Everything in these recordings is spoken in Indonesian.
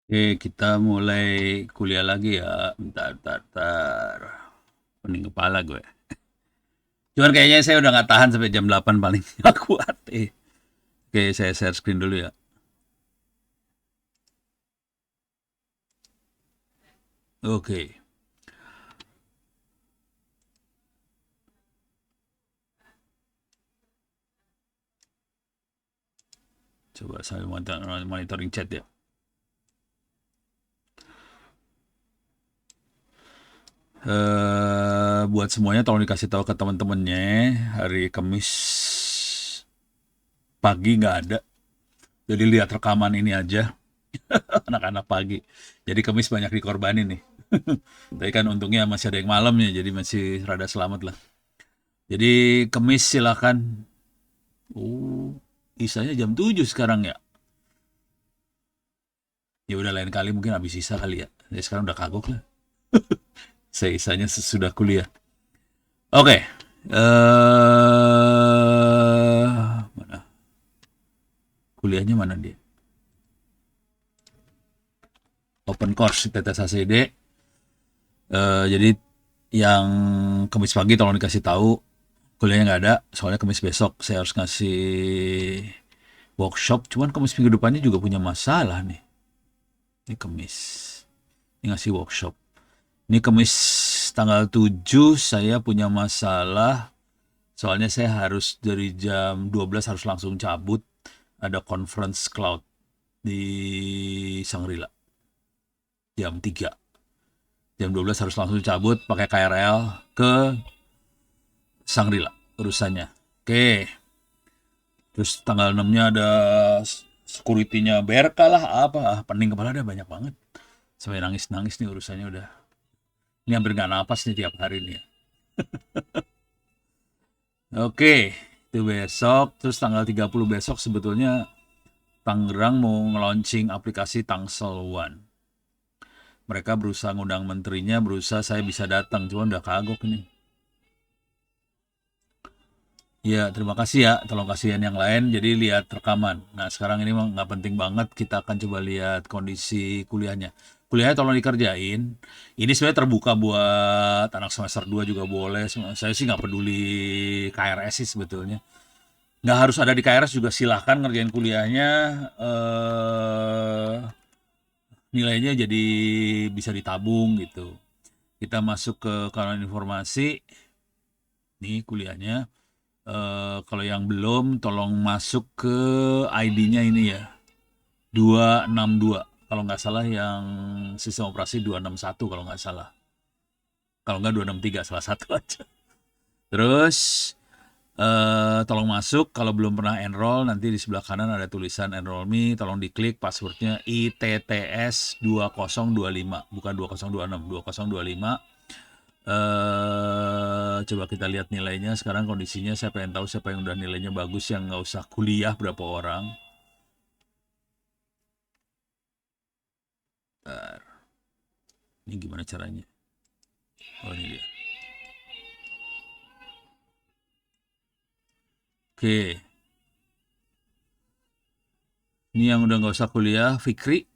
Oke, kita mulai kuliah lagi ya. Bentar. Pening kepala gue. Cuman kayaknya saya udah nggak tahan sampai jam 8 paling. Nggak kuat. Oke, saya share screen dulu ya. Oke, coba saya monitoring chat ya. Buat semuanya tolong dikasih tahu ke teman-temannya hari Kamis pagi nggak ada. Jadi lihat rekaman ini aja anak-anak pagi. Jadi Kamis banyak dikorbanin nih. Tapi kan untungnya masih ada yang malamnya, jadi masih rada selamat lah. Jadi Kamis silakan. Oh, isanya jam 7 sekarang ya. Ya udah lain kali mungkin habis isa kali ya. Ya sekarang udah kagok lah. Saya isanya sesudah kuliah. Oke. Mana? Kuliahnya mana dia? Open course TTS ACD. Jadi yang Kamis pagi tolong dikasih tahu kuliahnya nggak ada. Soalnya Kamis besok saya harus ngasih workshop. Cuman Kamis minggu depannya juga punya masalah nih. Ini Kamis. Ini ngasih workshop. Ini Kamis tanggal 7 saya punya masalah. Soalnya saya harus dari jam 12 harus langsung cabut. Ada conference cloud di Sangrila. Jam 3. Jam 12 harus langsung cabut pakai KRL ke Sangrila urusannya. Oke. Terus tanggal 6-nya ada security-nya BRK lah apa. Pening kepala ada banyak banget. Sampai nangis-nangis nih urusannya udah. Ini hampir nggak napas nih tiap hari nih ya. Oke, itu besok. Terus tanggal 30 besok sebetulnya Tangerang mau nge-launching aplikasi Tangsel One. Mereka berusaha ngundang menterinya, berusaha saya bisa datang. Cuma udah kagok nih. Ya, terima kasih ya. Tolong kasihan yang lain. Jadi lihat rekaman. Nah, sekarang ini mah nggak penting banget. Kita akan coba lihat kondisi kuliahnya. Kuliahnya tolong dikerjain. Ini sebenarnya terbuka buat anak semester 2 juga boleh. Saya sih nggak peduli KRS sih sebetulnya. Nggak harus ada di KRS juga silahkan ngerjain kuliahnya. Nilainya jadi bisa ditabung gitu. Kita masuk ke kanan informasi. Nih kuliahnya. Kalau yang belum, tolong masuk ke ID-nya ini ya. 262. Kalau nggak salah yang sistem operasi 261 kalau nggak salah. Kalau nggak 263, salah satu aja. Terus tolong masuk kalau belum pernah enroll, nanti di sebelah kanan ada tulisan enroll me, tolong diklik passwordnya ITTS 2025, bukan 2026, 2025. Coba kita lihat nilainya sekarang kondisinya. Saya pengen tahu siapa yang udah nilainya bagus, yang nggak usah kuliah berapa orang. Bentar. Ini gimana caranya? Oh ini dia. Oke, ini yang udah nggak usah kuliah, Fikri,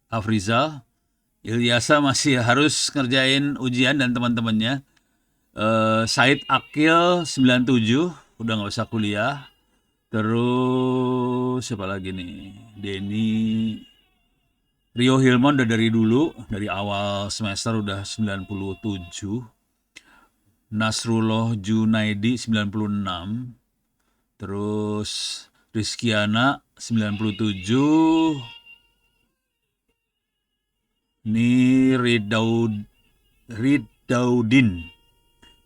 Afrizal, Ilyasa masih harus ngerjain ujian dan teman-temannya. Said Akil 97 udah nggak usah kuliah. Terus siapa lagi nih? Denny, Rio Hilmon udah dari dulu, dari awal semester udah 97. Nasrullah Junaidi 96. Terus Rizkiana 97. Ini Ridaudin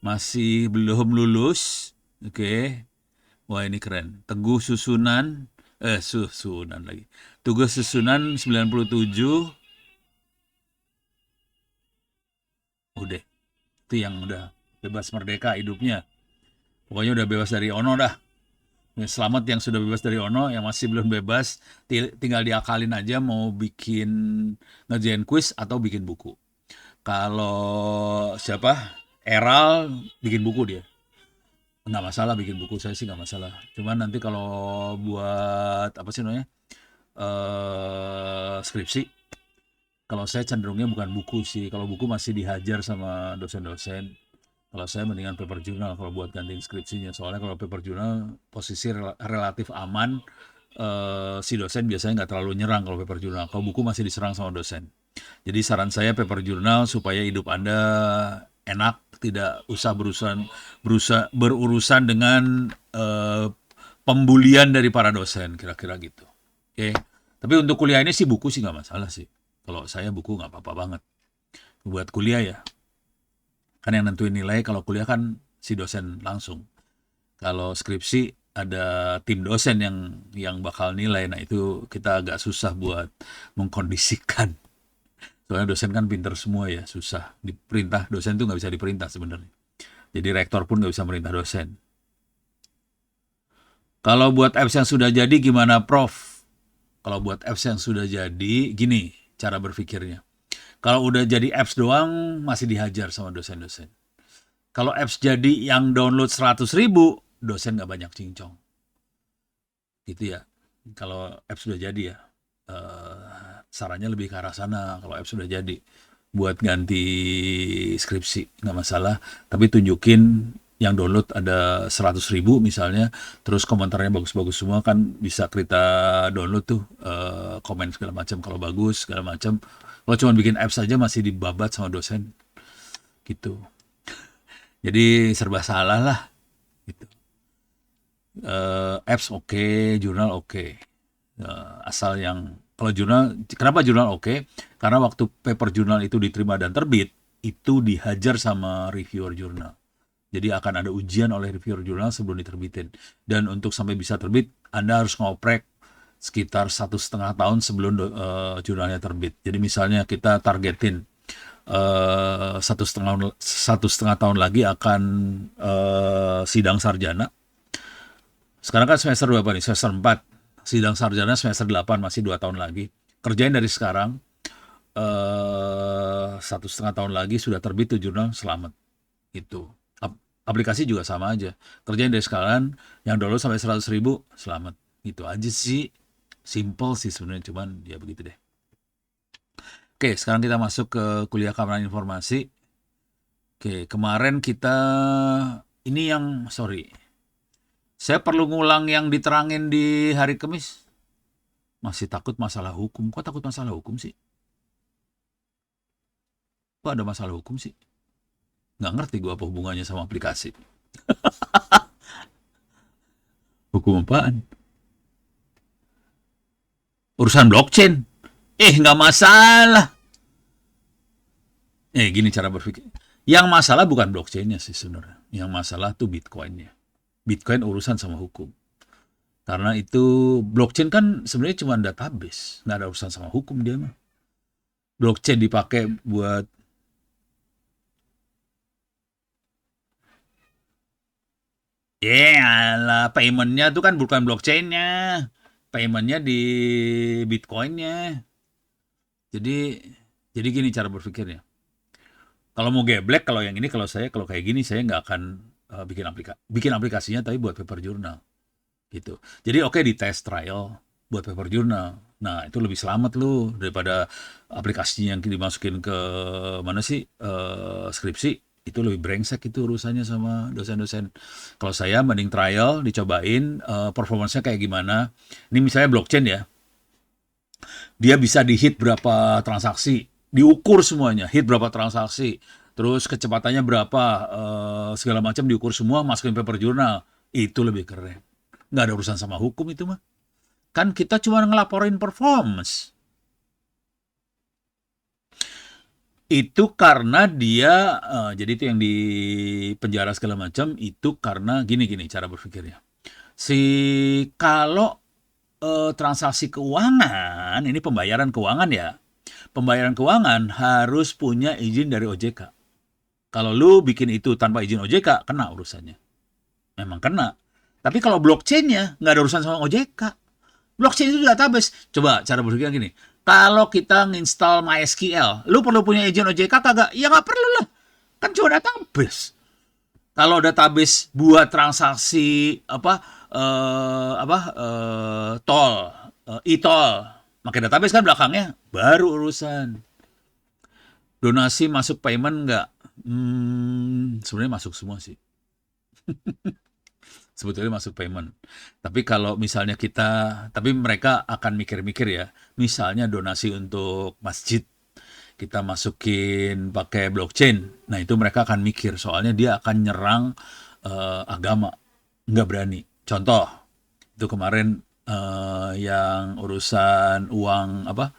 masih belum lulus. Oke. Wah ini keren. Teguh Susunan. Susunan lagi. Teguh Susunan 97. Udah. Itu yang udah bebas merdeka hidupnya. Pokoknya udah bebas dari Ono dah. Selamat yang sudah bebas dari Ono, yang masih belum bebas tinggal diakalin aja mau bikin ngerjain kuis atau bikin buku. Kalau siapa? Eral bikin buku dia. Nggak masalah bikin buku, saya sih nggak masalah. Cuman nanti kalau buat apa sih namanya skripsi Kalau saya cenderungnya bukan buku sih. Kalau buku masih dihajar sama dosen-dosen. Kalau saya mendingan paper journal kalau buat gantiin skripsinya. Soalnya kalau paper journal posisi relatif aman. Si dosen biasanya nggak terlalu nyerang kalau paper journal. Kalau buku masih diserang sama dosen. Jadi saran saya paper journal supaya hidup Anda enak, tidak usah berurusan dengan pembulian dari para dosen, kira-kira gitu. Oke. Tapi untuk kuliah ini sih buku sih nggak masalah sih. Kalau saya buku nggak apa-apa banget. Buat kuliah ya, kan yang nentuin nilai kalau kuliah kan si dosen langsung. Kalau skripsi ada tim dosen yang bakal nilai. Nah itu kita agak susah buat mengkondisikan. Soalnya dosen kan pinter semua ya, susah. Diperintah dosen tuh nggak bisa diperintah sebenarnya. Jadi rektor pun nggak bisa merintah dosen. Kalau buat apps yang sudah jadi gimana, Prof? Kalau buat apps yang sudah jadi, gini cara berpikirnya. Kalau udah jadi apps doang, masih dihajar sama dosen-dosen. Kalau apps jadi yang download 100.000, dosen nggak banyak cincong. Gitu ya. Kalau apps sudah jadi ya. Sarannya lebih ke arah sana kalau apps sudah jadi. Buat ganti skripsi, nggak masalah. Tapi tunjukin yang download ada 100.000 misalnya, terus komentarnya bagus-bagus semua, kan bisa kita download tuh, komen segala macam kalau bagus segala macam. Kalau cuma bikin apps saja masih dibabat sama dosen gitu. Jadi serba salah lah gitu. Apps oke, jurnal oke. Asal yang kalau jurnal, kenapa jurnal oke? Karena waktu paper jurnal itu diterima dan terbit, itu dihajar sama reviewer jurnal. Jadi akan ada ujian oleh reviewer jurnal sebelum diterbitin. Dan untuk sampai bisa terbit, Anda harus ngoprek sekitar 1,5 tahun sebelum jurnalnya terbit. Jadi misalnya kita targetin 1,5 tahun lagi akan sidang sarjana. Sekarang kan semester berapa nih? Semester 4. Sidang sarjana semester 8, masih 2 tahun lagi. Kerjain dari sekarang. 1,5 tahun lagi sudah terbit tuh jurnal, selamat. Itu. Aplikasi juga sama aja. Kerjain dari sekarang, yang download sampai 100.000, selamat. Gitu aja sih. Simple sih sebenarnya, cuman ya begitu deh. Oke, sekarang kita masuk ke kuliah keamanan informasi. Oke, kemarin kita ini yang sorry. Saya perlu ngulang yang diterangin di hari Kamis. Masih takut masalah hukum. Kok takut masalah hukum sih? Kok ada masalah hukum sih? Nggak ngerti gue apa hubungannya sama aplikasi. Hukum apaan? Urusan blockchain. Nggak masalah. Gini cara berpikir. Yang masalah bukan blockchainnya sih sebenarnya. Yang masalah tuh Bitcoinnya. Bitcoin urusan sama hukum. Karena itu blockchain kan sebenarnya cuma database. Nggak ada urusan sama hukum dia mah. Blockchain dipakai buat lah, paymentnya tuh kan bukan blockchainnya, paymentnya di Bitcoinnya. Jadi gini cara berpikirnya. Kalau mau geblek, kalau yang ini, kalau kayak gini saya nggak akan bikin aplikasinya, tapi buat paper journal, gitu. Jadi oke, di test trial buat paper journal. Nah itu lebih selamat lu daripada aplikasinya yang dimasukin ke mana sih skripsi. Itu lebih brengsek itu urusannya sama dosen-dosen. Kalau saya mending trial, dicobain performance-nya kayak gimana. Ini misalnya blockchain ya, dia bisa di-hit berapa transaksi, diukur semuanya, hit berapa transaksi, terus kecepatannya berapa, segala macam diukur semua, masukin paper journal. Itu lebih keren. Nggak ada urusan sama hukum itu mah. Kan kita cuma ngelaporin performance. Itu karena dia, jadi itu yang di penjara segala macam, itu karena gini cara berpikirnya. Kalau transaksi keuangan, ini pembayaran keuangan ya, pembayaran keuangan harus punya izin dari OJK. Kalau lu bikin itu tanpa izin OJK, kena urusannya. Memang kena. Tapi kalau blockchainnya nggak ada urusan sama OJK. Blockchain itu database. Coba cara berpikir gini. Kalau kita nginstal MySQL, lu perlu punya izin OJK kagak? Ya nggak perlu lah. Kan cuma database. Kalau database buat transaksi tol, e-tol, pakai database kan belakangnya, baru urusan. Donasi masuk payment nggak? Sebenarnya masuk semua sih. Sebetulnya masuk payment. Tapi kalau misalnya tapi mereka akan mikir-mikir ya. Misalnya donasi untuk masjid, kita masukin pakai blockchain. Nah itu mereka akan mikir, soalnya dia akan nyerang agama. Nggak berani. Contoh, itu kemarin yang urusan uang apa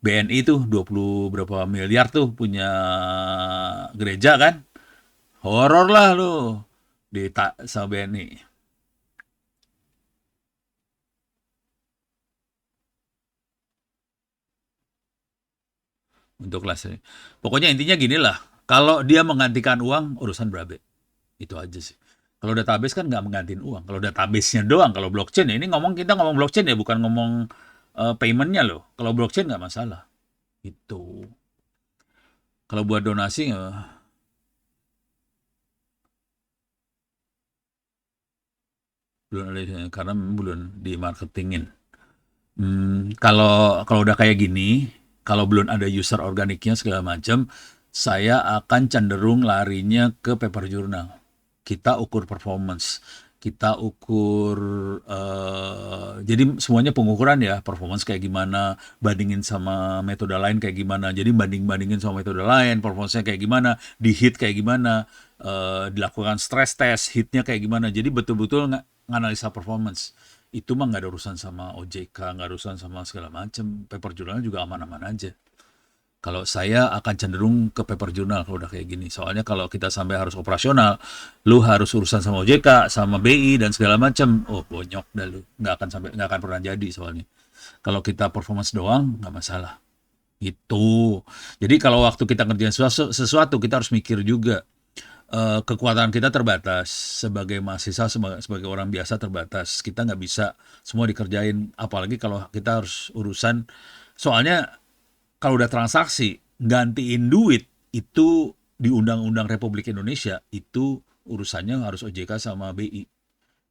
BNI tuh 20 berapa miliar tuh punya gereja kan, horor lah lu di sama BNI untuk kelasnya. Pokoknya intinya gini lah, kalau dia menggantikan uang urusan berabe, itu aja sih. Kalau database kan nggak menggantiin uang, kalau database-nya doang. Kalau blockchain ya, ini kita ngomong blockchain ya, bukan ngomong payment-nya loh. Kalau blockchain nggak masalah itu. Kalau buat donasi belum ada, karena belum di marketingin. Kalau udah kayak gini, kalau belum ada user organiknya segala macam, saya akan cenderung larinya ke paper journal. Kita ukur performance, kita ukur, jadi semuanya pengukuran ya, performance kayak gimana, bandingin sama metode lain kayak gimana. Jadi bandingin sama metode lain, performance-nya kayak gimana, di hit kayak gimana, dilakukan stress test, hitnya kayak gimana. Jadi betul-betul nganalisa performance. Itu mah nggak ada urusan sama OJK, nggak ada urusan sama segala macam. Paper journal juga aman-aman aja. Kalau saya akan cenderung ke paper journal kalau udah kayak gini. Soalnya kalau kita sampai harus operasional, lu harus urusan sama OJK, sama BI dan segala macam. Oh, bonyok dah lu. Nggak akan pernah jadi soalnya. Kalau kita performance doang, nggak masalah. Itu. Jadi kalau waktu kita ngerjain sesuatu kita harus mikir juga. Kekuatan kita terbatas sebagai mahasiswa, sebagai orang biasa terbatas. Kita nggak bisa semua dikerjain, apalagi kalau kita harus urusan. Soalnya kalau udah transaksi gantiin duit itu di Undang-Undang Republik Indonesia itu urusannya harus OJK sama BI.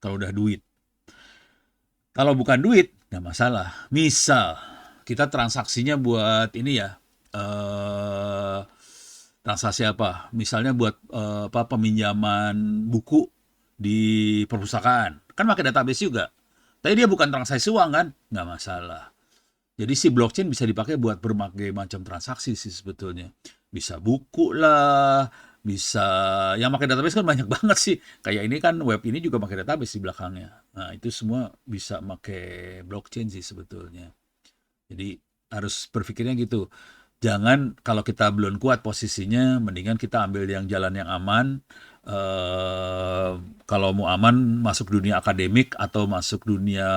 Kalau udah duit, kalau bukan duit nggak masalah. Misal kita transaksinya buat ini ya, eh transaksi apa? Misalnya buat apa, peminjaman buku di perpustakaan. Kan pakai database juga. Tapi dia bukan transaksi uang kan? Nggak masalah. Jadi si blockchain bisa dipakai buat berbagai macam transaksi sih sebetulnya. Bisa buku lah, bisa yang pakai database kan banyak banget sih. Kayak ini kan web ini juga pakai database di belakangnya. Nah, itu semua bisa pakai blockchain sih sebetulnya. Jadi harus berpikirnya gitu. Jangan kalau kita belum kuat posisinya, mendingan kita ambil yang jalan yang aman. Eh, Kalau mau aman masuk dunia akademik atau masuk dunia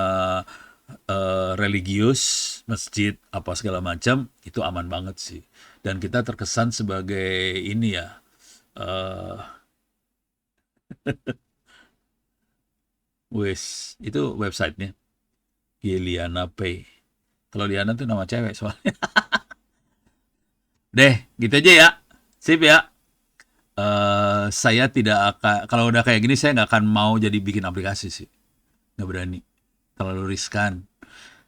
religius, masjid apa segala macam itu aman banget sih. Dan kita terkesan sebagai ini ya, eh wes itu websitenya Giliana Pay. Kalau Liana tuh nama cewek soalnya. Deh, gitu aja ya. Sip ya. Saya tidak akan, kalau udah kayak gini saya nggak akan mau jadi bikin aplikasi sih. Nggak berani. Terlalu riskan.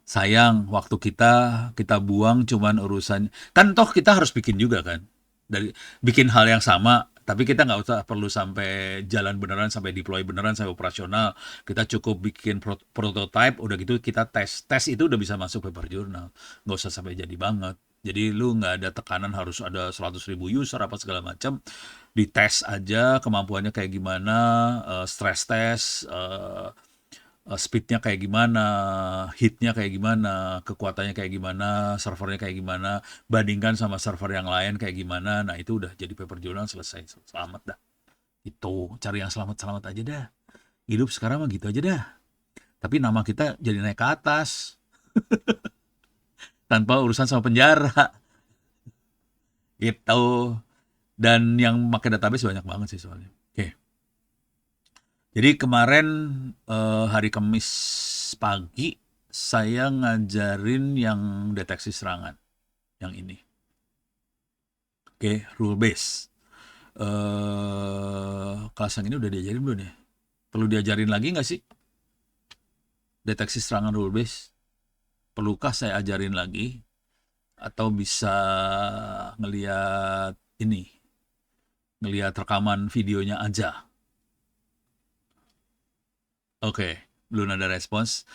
Sayang waktu kita buang cuman urusan, kan toh kita harus bikin juga kan, dari bikin hal yang sama, tapi kita nggak usah perlu sampai jalan beneran, sampai deploy beneran, sampai operasional. Kita cukup bikin prototype, udah gitu kita tes tes itu udah bisa masuk paper journal, nggak usah sampai jadi banget. Jadi lu nggak ada tekanan harus ada 100.000 user apa segala macam, dites aja kemampuannya kayak gimana, stress test, speednya kayak gimana, hitnya kayak gimana, kekuatannya kayak gimana, servernya kayak gimana, bandingkan sama server yang lain kayak gimana. Nah itu udah jadi paper journal, selesai, selamat dah. Itu cari yang selamat-selamat aja dah. Hidup sekarang mah gitu aja dah. Tapi nama kita jadi naik ke atas tanpa urusan sama penjara gitu. Dan yang pakai database banyak banget sih soalnya. Oke. Jadi kemarin hari Kamis pagi saya ngajarin yang deteksi serangan, yang ini. Oke, rule base. Kelas yang ini udah diajarin belum ya? Perlu diajarin lagi nggak sih deteksi serangan rule base? Perlukah saya ajarin lagi? atau bisa ngelihat ini, ngelihat rekaman videonya aja. Oke, belum ada respons.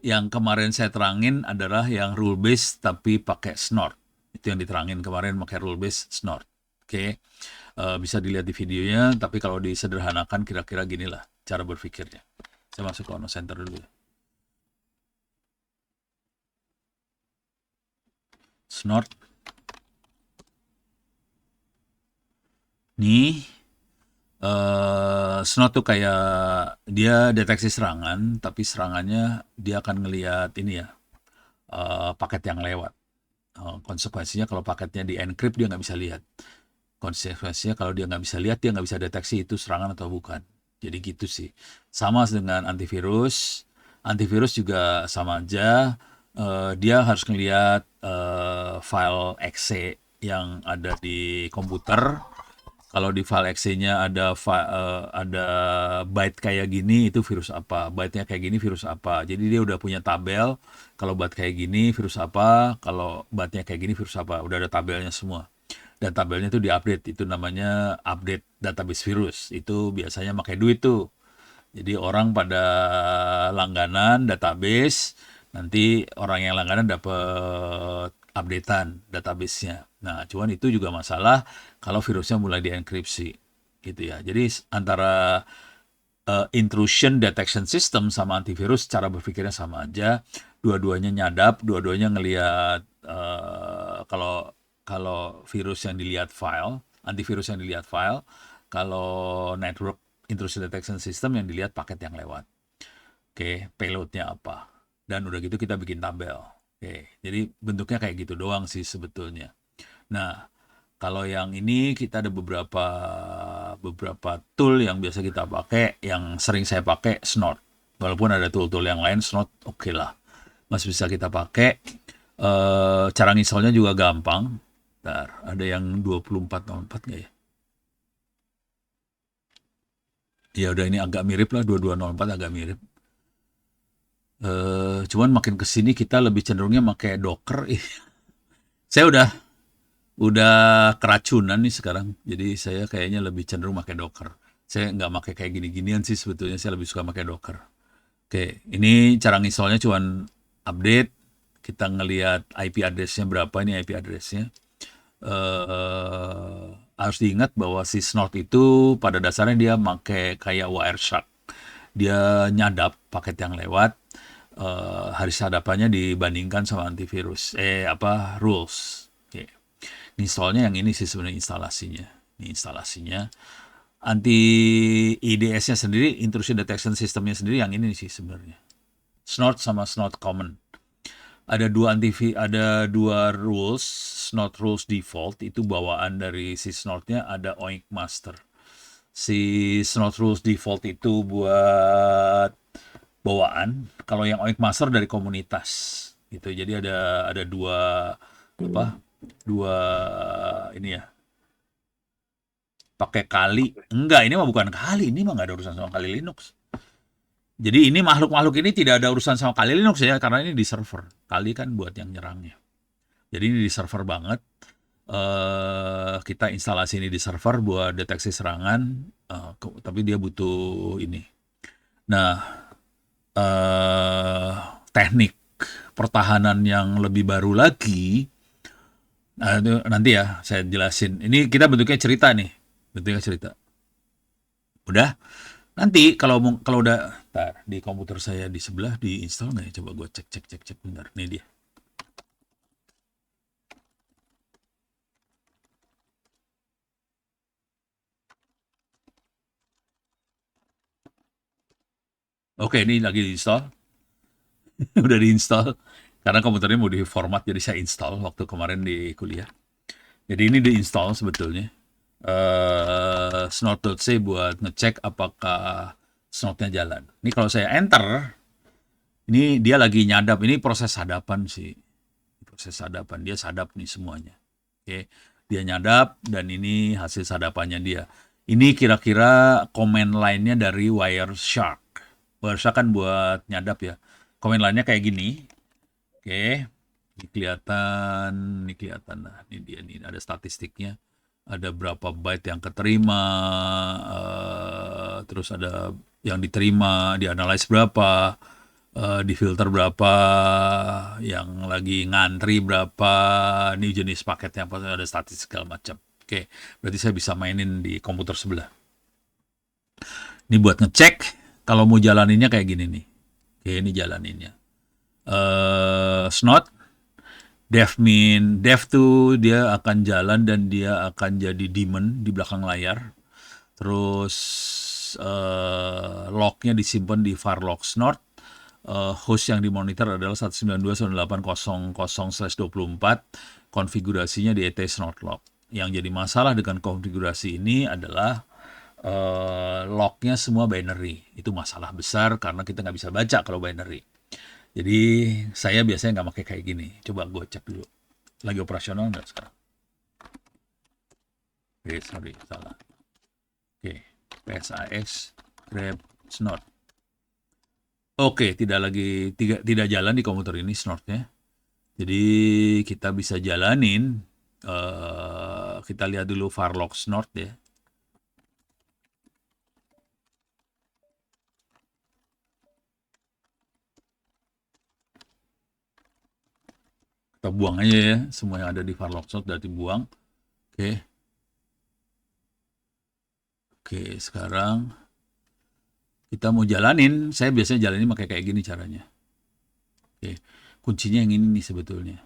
Yang kemarin saya terangin adalah yang rule base tapi pakai snort. Itu yang diterangin kemarin pakai rule base snort. Oke, bisa dilihat di videonya. Tapi kalau disederhanakan kira-kira ginilah cara berpikirnya. Saya masuk ke Ono Center dulu ya. Snort. Nih, snort tuh kayak dia deteksi serangan, tapi serangannya dia akan ngelihat ini ya, paket yang lewat. Konsekuensinya kalau paketnya di encrypt dia nggak bisa lihat. Konsekuensinya kalau dia nggak bisa lihat, dia nggak bisa deteksi itu serangan atau bukan. Jadi gitu sih. Sama dengan antivirus. Antivirus juga sama aja. Dia harus ngelihat file exe yang ada di komputer. Kalau di file exe-nya ada byte kayak gini, itu virus apa? Byte-nya kayak gini, virus apa? Jadi dia udah punya tabel. Kalau byte kayak gini, virus apa? Kalau byte-nya kayak gini, virus apa? Udah ada tabelnya semua. Dan tabelnya itu diupdate. Itu namanya update database virus. Itu biasanya pakai duit tuh. Jadi orang pada langganan database, nanti orang yang langganan dapat updatean database-nya. Nah, cuman itu juga masalah kalau virusnya mulai dienkripsi gitu ya. Jadi antara intrusion detection system sama antivirus cara berpikirnya sama aja. Dua-duanya nyadap, dua-duanya ngelihat kalau kalau virus yang dilihat file, antivirus yang dilihat file, kalau network intrusion detection system yang dilihat paket yang lewat. Oke, payloadnya apa. Dan udah gitu kita bikin tabel. Oke, jadi bentuknya kayak gitu doang sih sebetulnya. Nah, kalau yang ini kita ada beberapa tool yang biasa kita pakai, yang sering saya pakai Snort. Walaupun ada tool-tool yang lain, Snort oke lah. Masih bisa kita pakai. Cara nginstallnya juga gampang. Bentar, ada yang 2404 nggak ya? Ya udah ini agak mirip lah, 2204 agak mirip. Cuman makin kesini kita lebih cenderungnya pakai Docker. Saya udah keracunan nih sekarang. Jadi saya kayaknya lebih cenderung pakai Docker. Saya nggak pakai kayak gini-ginian sih sebetulnya. Saya lebih suka pakai Docker. Oke, ini cara nginstallnya cuman update. Kita ngelihat IP address-nya berapa, ini IP address-nya. Harus diingat bahwa si Snort itu pada dasarnya dia pakai kayak Wireshark. Dia nyadap paket yang lewat. Hari hadapannya dibandingkan sama antivirus. Rules. Oke. Installnya yang ini sih sebenarnya instalasinya. Ini instalasinya. Anti IDS-nya sendiri, intrusion detection systemnya sendiri yang ini sih sebenarnya. Snort sama Snort Common. Ada dua rules. Snort rules default itu bawaan dari si Snortnya, ada Oink Master. Si Snort rules default itu buat bawaan. Kalau yang Oink Master dari komunitas gitu. Jadi ada apa? Dua ini ya. Pakai Kali. Enggak, ini mah bukan Kali. Ini mah nggak ada urusan sama Kali Linux. Jadi ini makhluk-makhluk ini tidak ada urusan sama Kali Linux ya, karena ini di server. Kali kan buat yang nyerangnya. Jadi ini di server banget. Kita instalasi ini di server buat deteksi serangan, tapi dia butuh ini. Nah, eh, teknik pertahanan yang lebih baru lagi, nah, itu nanti ya saya jelasin. Ini kita bentuknya cerita nih, bentuknya cerita. Udah. Nanti kalau udah, ntar di komputer saya di sebelah diinstal nggak ya? Coba gue cek bentar. Nih dia. Oke, ini lagi diinstal. Udah diinstal. Karena komputernya mau diformat jadi saya install waktu kemarin di kuliah. Jadi ini diinstal sebetulnya. Snort.c buat ngecek apakah snotnya jalan. Ini kalau saya enter, ini dia lagi nyadap. Ini proses sadapan sih. Proses sadapan. Dia sadap nih semuanya. Oke. Dia nyadap dan ini hasil sadapannya dia. Ini kira-kira komen lainnya dari Wireshark. Wireshark kan buat nyadap ya. Komen lainnya kayak gini. Oke. Ini kelihatan. Nah, ini dia nih, ada statistiknya. Ada berapa byte yang keterima, terus ada yang diterima, dianalyze berapa, difilter berapa, yang lagi ngantri berapa, ini jenis paketnya apa, ada statistik segala macam. Oke, berarti saya bisa mainin di komputer sebelah. Ini buat ngecek kalau mau jalaninnya kayak gini nih. Oke, ini jalaninnya. Snot, dev tuh dia akan jalan dan dia akan jadi daemon di belakang layar. Terus lognya disimpan di var log snort. Host yang dimonitor adalah 192.168.0.0/24. Konfigurasinya di ET snort log. Yang jadi masalah dengan konfigurasi ini adalah lognya semua binary. Itu masalah besar karena kita nggak bisa baca kalau binary. Jadi saya biasanya nggak pakai kayak gini. Coba gue cek dulu. Lagi operasional nggak sekarang? Oke, sorry, salah. Oke, PSAX, grep, snort. Oke, tidak jalan di komputer ini snortnya. Jadi kita bisa jalanin. Kita lihat dulu var log snort ya. Kita buang aja ya, semua yang ada di var log snort berarti buang. Oke. Oke, sekarang kita mau jalanin. Saya biasanya jalanin pakai kayak gini caranya. Oke, kuncinya yang ini nih sebetulnya.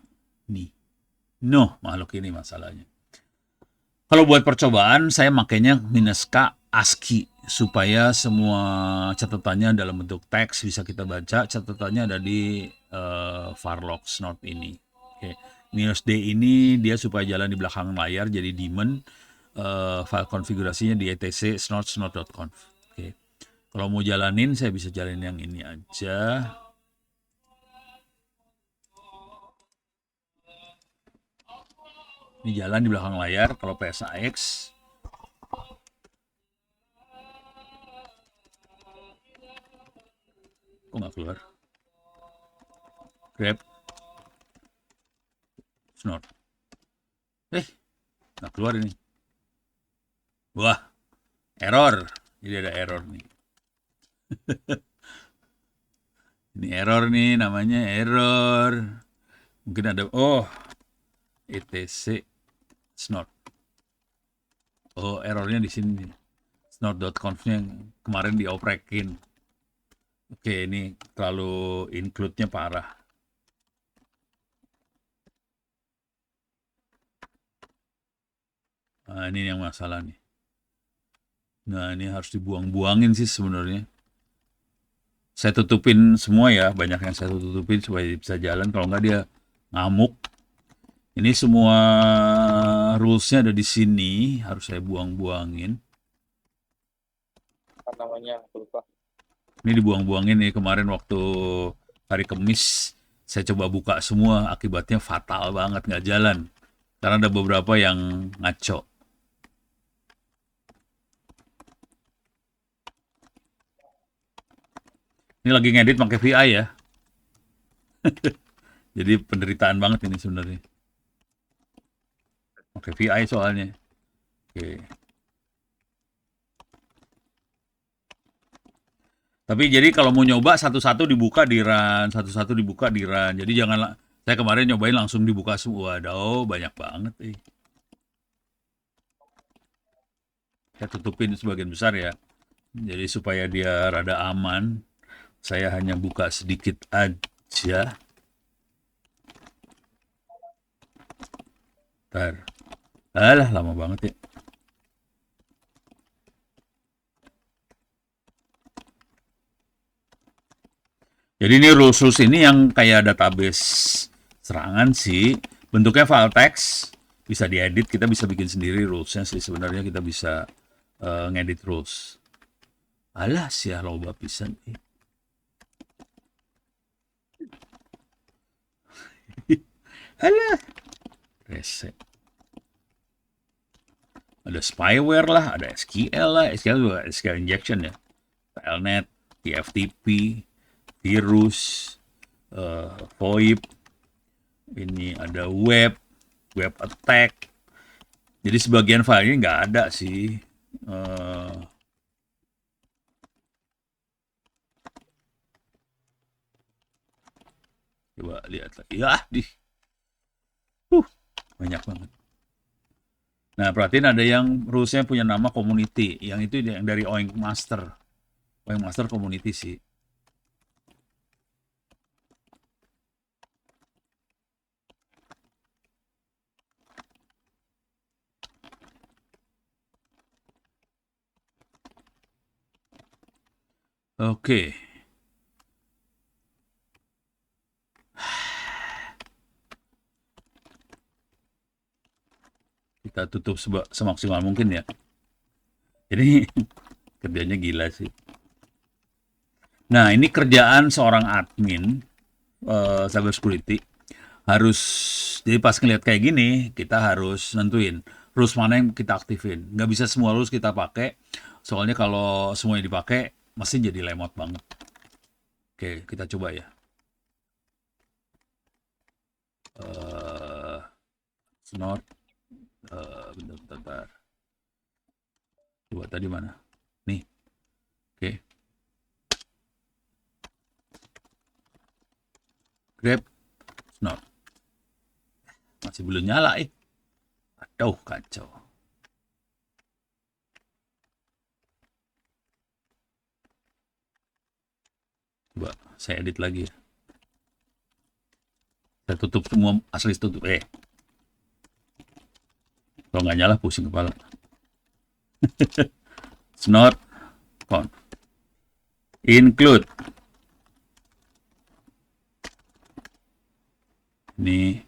Nih. No, makhluk ini masalahnya. Kalau buat percobaan, saya makainya -k ASCII supaya semua catatannya dalam bentuk teks bisa kita baca. Catatannya ada di var log snort ini. Oke. -d ini dia supaya jalan di belakang layar jadi daemon. File konfigurasinya di etc snort.conf. Oke. Kalau mau jalanin, saya bisa jalanin yang ini aja. Ini jalan di belakang layar. Kalau PSAX, kok nggak keluar? Grab, snort. Nggak keluar ini. Wah, error. Jadi ada error nih. Ini error nih, namanya error. Mungkin ada, etc snort. Oh, errornya di sini nih. Snort.conf-nya kemarin dioprekin. Oke, ini terlalu include-nya parah. Nah, ini yang masalah nih. Nah, ini harus dibuang-buangin sih sebenarnya. Saya tutupin semua ya, banyak yang saya tutupin supaya bisa jalan. Kalau nggak dia ngamuk. Ini semua rules-nya ada di sini, harus saya buang-buangin. Apa namanya? Lupa. Ini dibuang-buangin nih kemarin waktu hari Kamis. Saya coba buka semua, akibatnya fatal banget, nggak jalan. Karena ada beberapa yang ngaco. Ini lagi ngedit pakai VI ya. Jadi penderitaan banget ini sebenarnya. Pakai VI soalnya. Oke. Tapi jadi kalau mau nyoba satu-satu dibuka di run, satu-satu dibuka di run. Jadi jangan, saya kemarin nyobain langsung dibuka semua. Waduh, banyak banget. Saya tutupin sebagian besar ya. Jadi supaya dia rada aman, saya hanya buka sedikit aja. Ntar. Alah, lama banget ya. Jadi ini rules-rules ini yang kayak database serangan sih. Bentuknya file text, bisa diedit, kita bisa bikin sendiri rulesnya sih. Sebenarnya kita bisa ngedit rules. Alah sih ya loba pisan. Alah. Rese. Ada spyware lah, ada SQL lah. SQL juga SQL injection ya. Telnet, TFTP, virus, VoIP, Ini ada web attack. Jadi sebagian filenya nggak ada sih. Eh, coba lihat lagi. Ya, banyak banget. Nah, perhatiin ada yang rulesnya punya nama community. Yang itu yang dari Oink Master. Oink Master community sih. Oke. Kita tutup semaksimal mungkin ya. Jadi kerjanya gila sih. Nah, ini kerjaan seorang admin cyber security harus, jadi pas ngeliat kayak gini kita harus nentuin rules mana yang kita aktifin. Nggak bisa semua rules kita pakai, soalnya kalau semuanya dipakai mesin jadi lemot banget. Oke, kita coba ya. Snort, bentar. Coba tadi mana? Nih, oke. Grab, snort. Masih belum nyala Aduh, kacau. Coba saya edit lagi ya. Saya tutup semua, asli tutup. Kalau nggak nyala pusing kepala. Snort, con. Include. Ini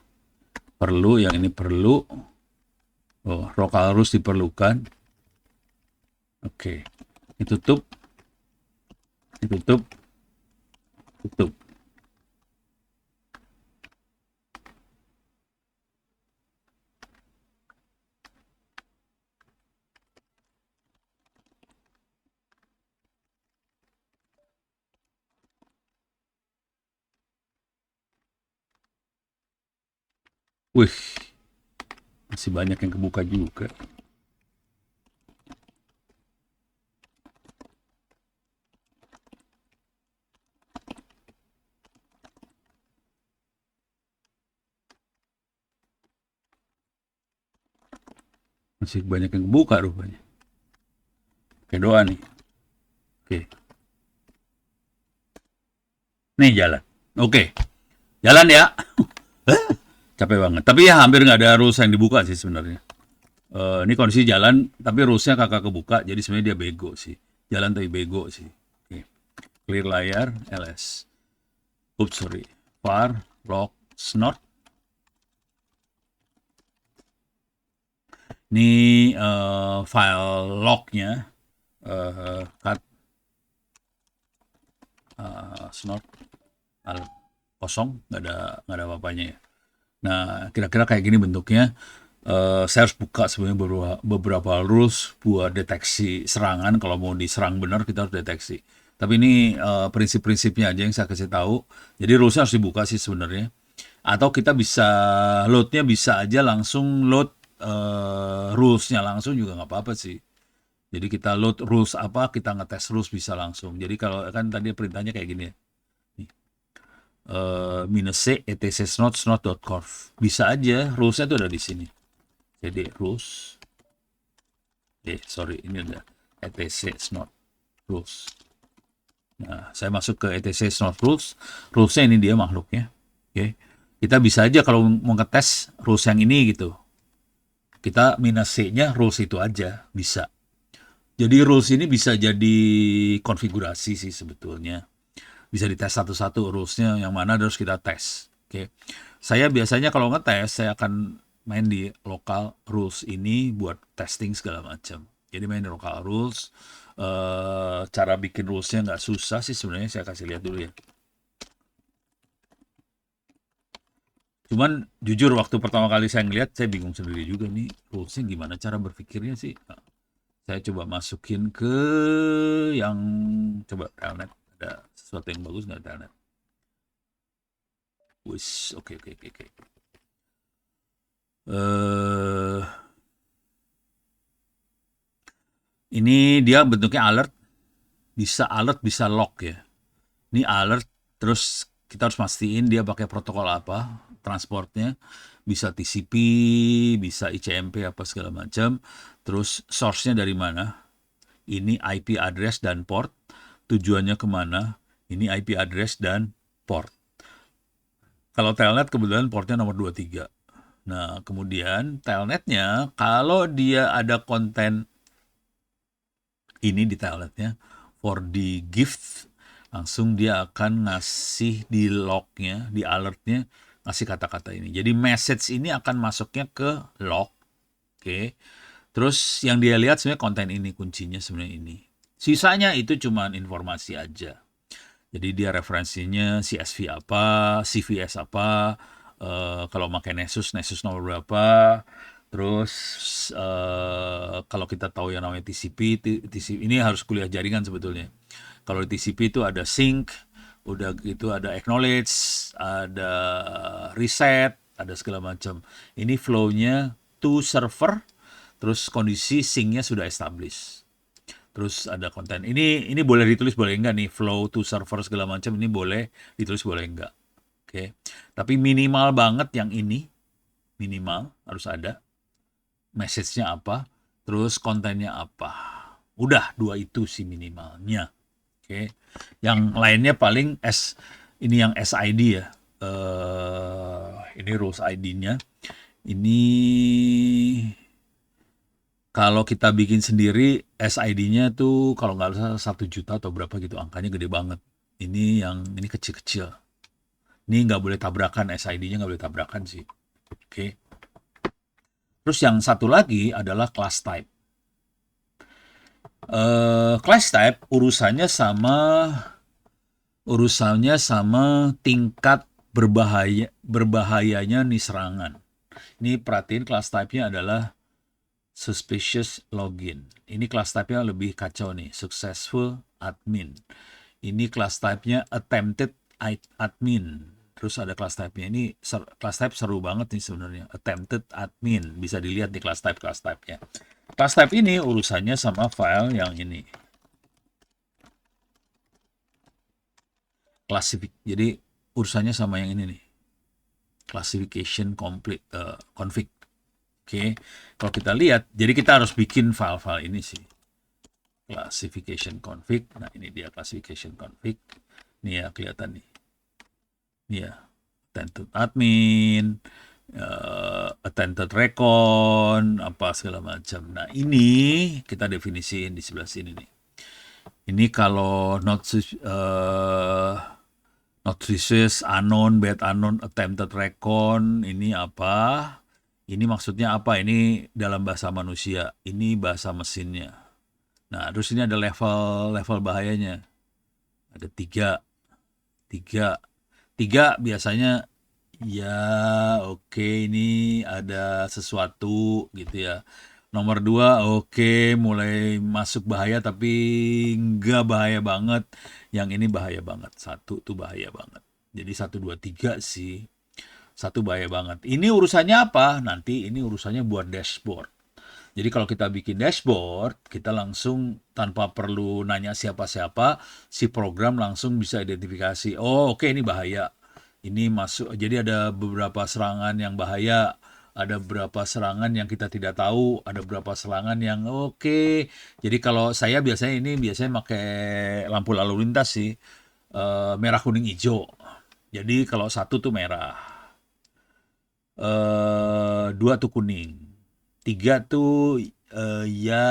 perlu, yang ini perlu. Oh, local rules diperlukan. Oke. Ditutup. Ditutup. Tutup. Wih, masih banyak yang kebuka juga. Masih banyak yang kebuka rupanya. Oke, doa nih. Oke. Nih jalan. Oke. Jalan ya. Capek banget. Tapi ya hampir nggak ada rules yang dibuka sih sebenarnya. Ini kondisi jalan, tapi rulesnya kakak kebuka, jadi sebenarnya dia bego sih. Jalan tapi bego sih. Oke. Clear layar, ls. Oops, sorry. Var, lock, snort. Ini file lognya. Cut. Snort. Kosong, nggak ada apa-apanya ya. Nah, kira-kira kayak gini bentuknya. Saya harus buka sebenarnya beberapa rules buat deteksi serangan. Kalau mau diserang benar kita harus deteksi. Tapi ini prinsip-prinsipnya aja yang saya kasih tahu. Jadi rulesnya harus dibuka sih sebenarnya. Atau kita bisa loadnya bisa aja langsung load rulesnya langsung juga nggak apa-apa sih. Jadi kita load rules apa, kita ngetes rules bisa langsung. Jadi kalau kan tadi perintahnya kayak gini ya. -c etc snot.conf. Bisa aja rulesnya tuh ada di sini. Jadi rules, sorry ini ada etc snot rules. Nah, saya masuk ke etc snot rules. Rulesnya ini dia makhluknya. Oke, kita bisa aja kalau mau ngetes rules yang ini gitu. Kita -c-nya rules itu aja bisa. Jadi rules ini bisa jadi konfigurasi sih sebetulnya. Bisa dites satu-satu rulesnya yang mana harus kita tes. Oke, saya biasanya kalau ngetes saya akan main di local rules ini buat testing segala macam. Jadi main di local rules. Cara bikin rulesnya nggak susah sih sebenarnya, saya kasih lihat dulu ya. Cuman jujur waktu pertama kali saya ngeliat saya bingung sendiri juga nih rulesnya gimana cara berpikirnya sih. Nah, saya coba masukin ke yang coba telnet, ada sesuatu yang bagus nggak telnet? Wis, oke, oke, oke, oke. Eh, ini dia bentuknya alert, bisa lock ya. Ini alert, terus kita harus mastiin dia pakai protokol apa, transportnya, bisa TCP, bisa ICMP apa segala macam. Terus source-nya dari mana? Ini IP address dan port. Tujuannya kemana? Ini IP address dan port. Kalau telnet kebetulan portnya nomor 23. Nah, kemudian telnetnya, kalau dia ada konten ini di telnetnya, for the gift, langsung dia akan ngasih di lognya, di alertnya, ngasih kata-kata ini. Jadi message ini akan masuknya ke log. Oke. Terus yang dia lihat sebenarnya konten ini, kuncinya sebenarnya ini. Sisanya itu cuma informasi aja. Jadi dia referensinya CSV apa, CVS apa, kalau pakai Nessus nomor berapa, terus kalau kita tahu yang namanya TCP ini harus kuliah jaringan sebetulnya. Kalau di TCP itu ada sync, udah gitu ada acknowledge, ada reset, ada segala macam. Ini flow-nya to server, terus kondisi sync-nya sudah established. Terus ada konten. Ini boleh ditulis boleh enggak nih, flow to server segala macam ini boleh ditulis boleh enggak. Oke. Tapi minimal banget yang ini, minimal harus ada. Message-nya apa, terus kontennya apa. Udah dua itu sih minimalnya. Oke. Yang lainnya paling ini yang SID ya. Ini rules ID-nya. Ini kalau kita bikin sendiri SID-nya tuh kalau nggak salah 1 juta atau berapa gitu, angkanya gede banget. Ini kecil-kecil. Ini nggak boleh tabrakan, SID-nya nggak boleh tabrakan sih. Oke. Terus yang satu lagi adalah class type. Class type urusannya sama tingkat berbahayanya nih serangan. Ini perhatiin class type-nya adalah suspicious login. Ini class type-nya lebih kacau nih, successful admin. Ini class type-nya attempted admin. Terus ada class type-nya. Ini class type seru banget nih sebenarnya. Attempted admin. Bisa dilihat di class type-nya. Class type ini urusannya sama file yang ini. Jadi urusannya sama yang ini nih. Classification config. Oke. Kalau kita lihat, jadi kita harus bikin file-file ini sih. Classification config. Nah, ini dia classification config. Nih ya, kelihatan nih. Nih ya, attempted admin, attempted recon, apa segala macam. Nah, ini kita definisiin di sebelah sini nih. Ini kalau not suspicious, unknown, bad unknown, attempted recon, ini apa? Ini maksudnya apa? Ini dalam bahasa manusia, ini bahasa mesinnya. Nah, terus ini ada level bahayanya. Ada tiga biasanya ya oke, ini ada sesuatu gitu ya. Nomor 2 oke, mulai masuk bahaya tapi nggak bahaya banget. Yang ini bahaya banget. 1 tuh bahaya banget. Jadi 1, 2, 3 sih. 1 bahaya banget. Ini urusannya apa? Nanti ini urusannya buat dashboard. Jadi kalau kita bikin dashboard, kita langsung tanpa perlu nanya siapa-siapa, si program langsung bisa identifikasi. Oh, oke, ini bahaya. Ini masuk. Jadi ada beberapa serangan yang bahaya, ada beberapa serangan yang kita tidak tahu, ada beberapa serangan yang oke. Jadi kalau saya biasanya pakai lampu lalu lintas sih, merah kuning hijau. Jadi kalau 1 tuh merah, 2 tuh kuning, 3 tuh ya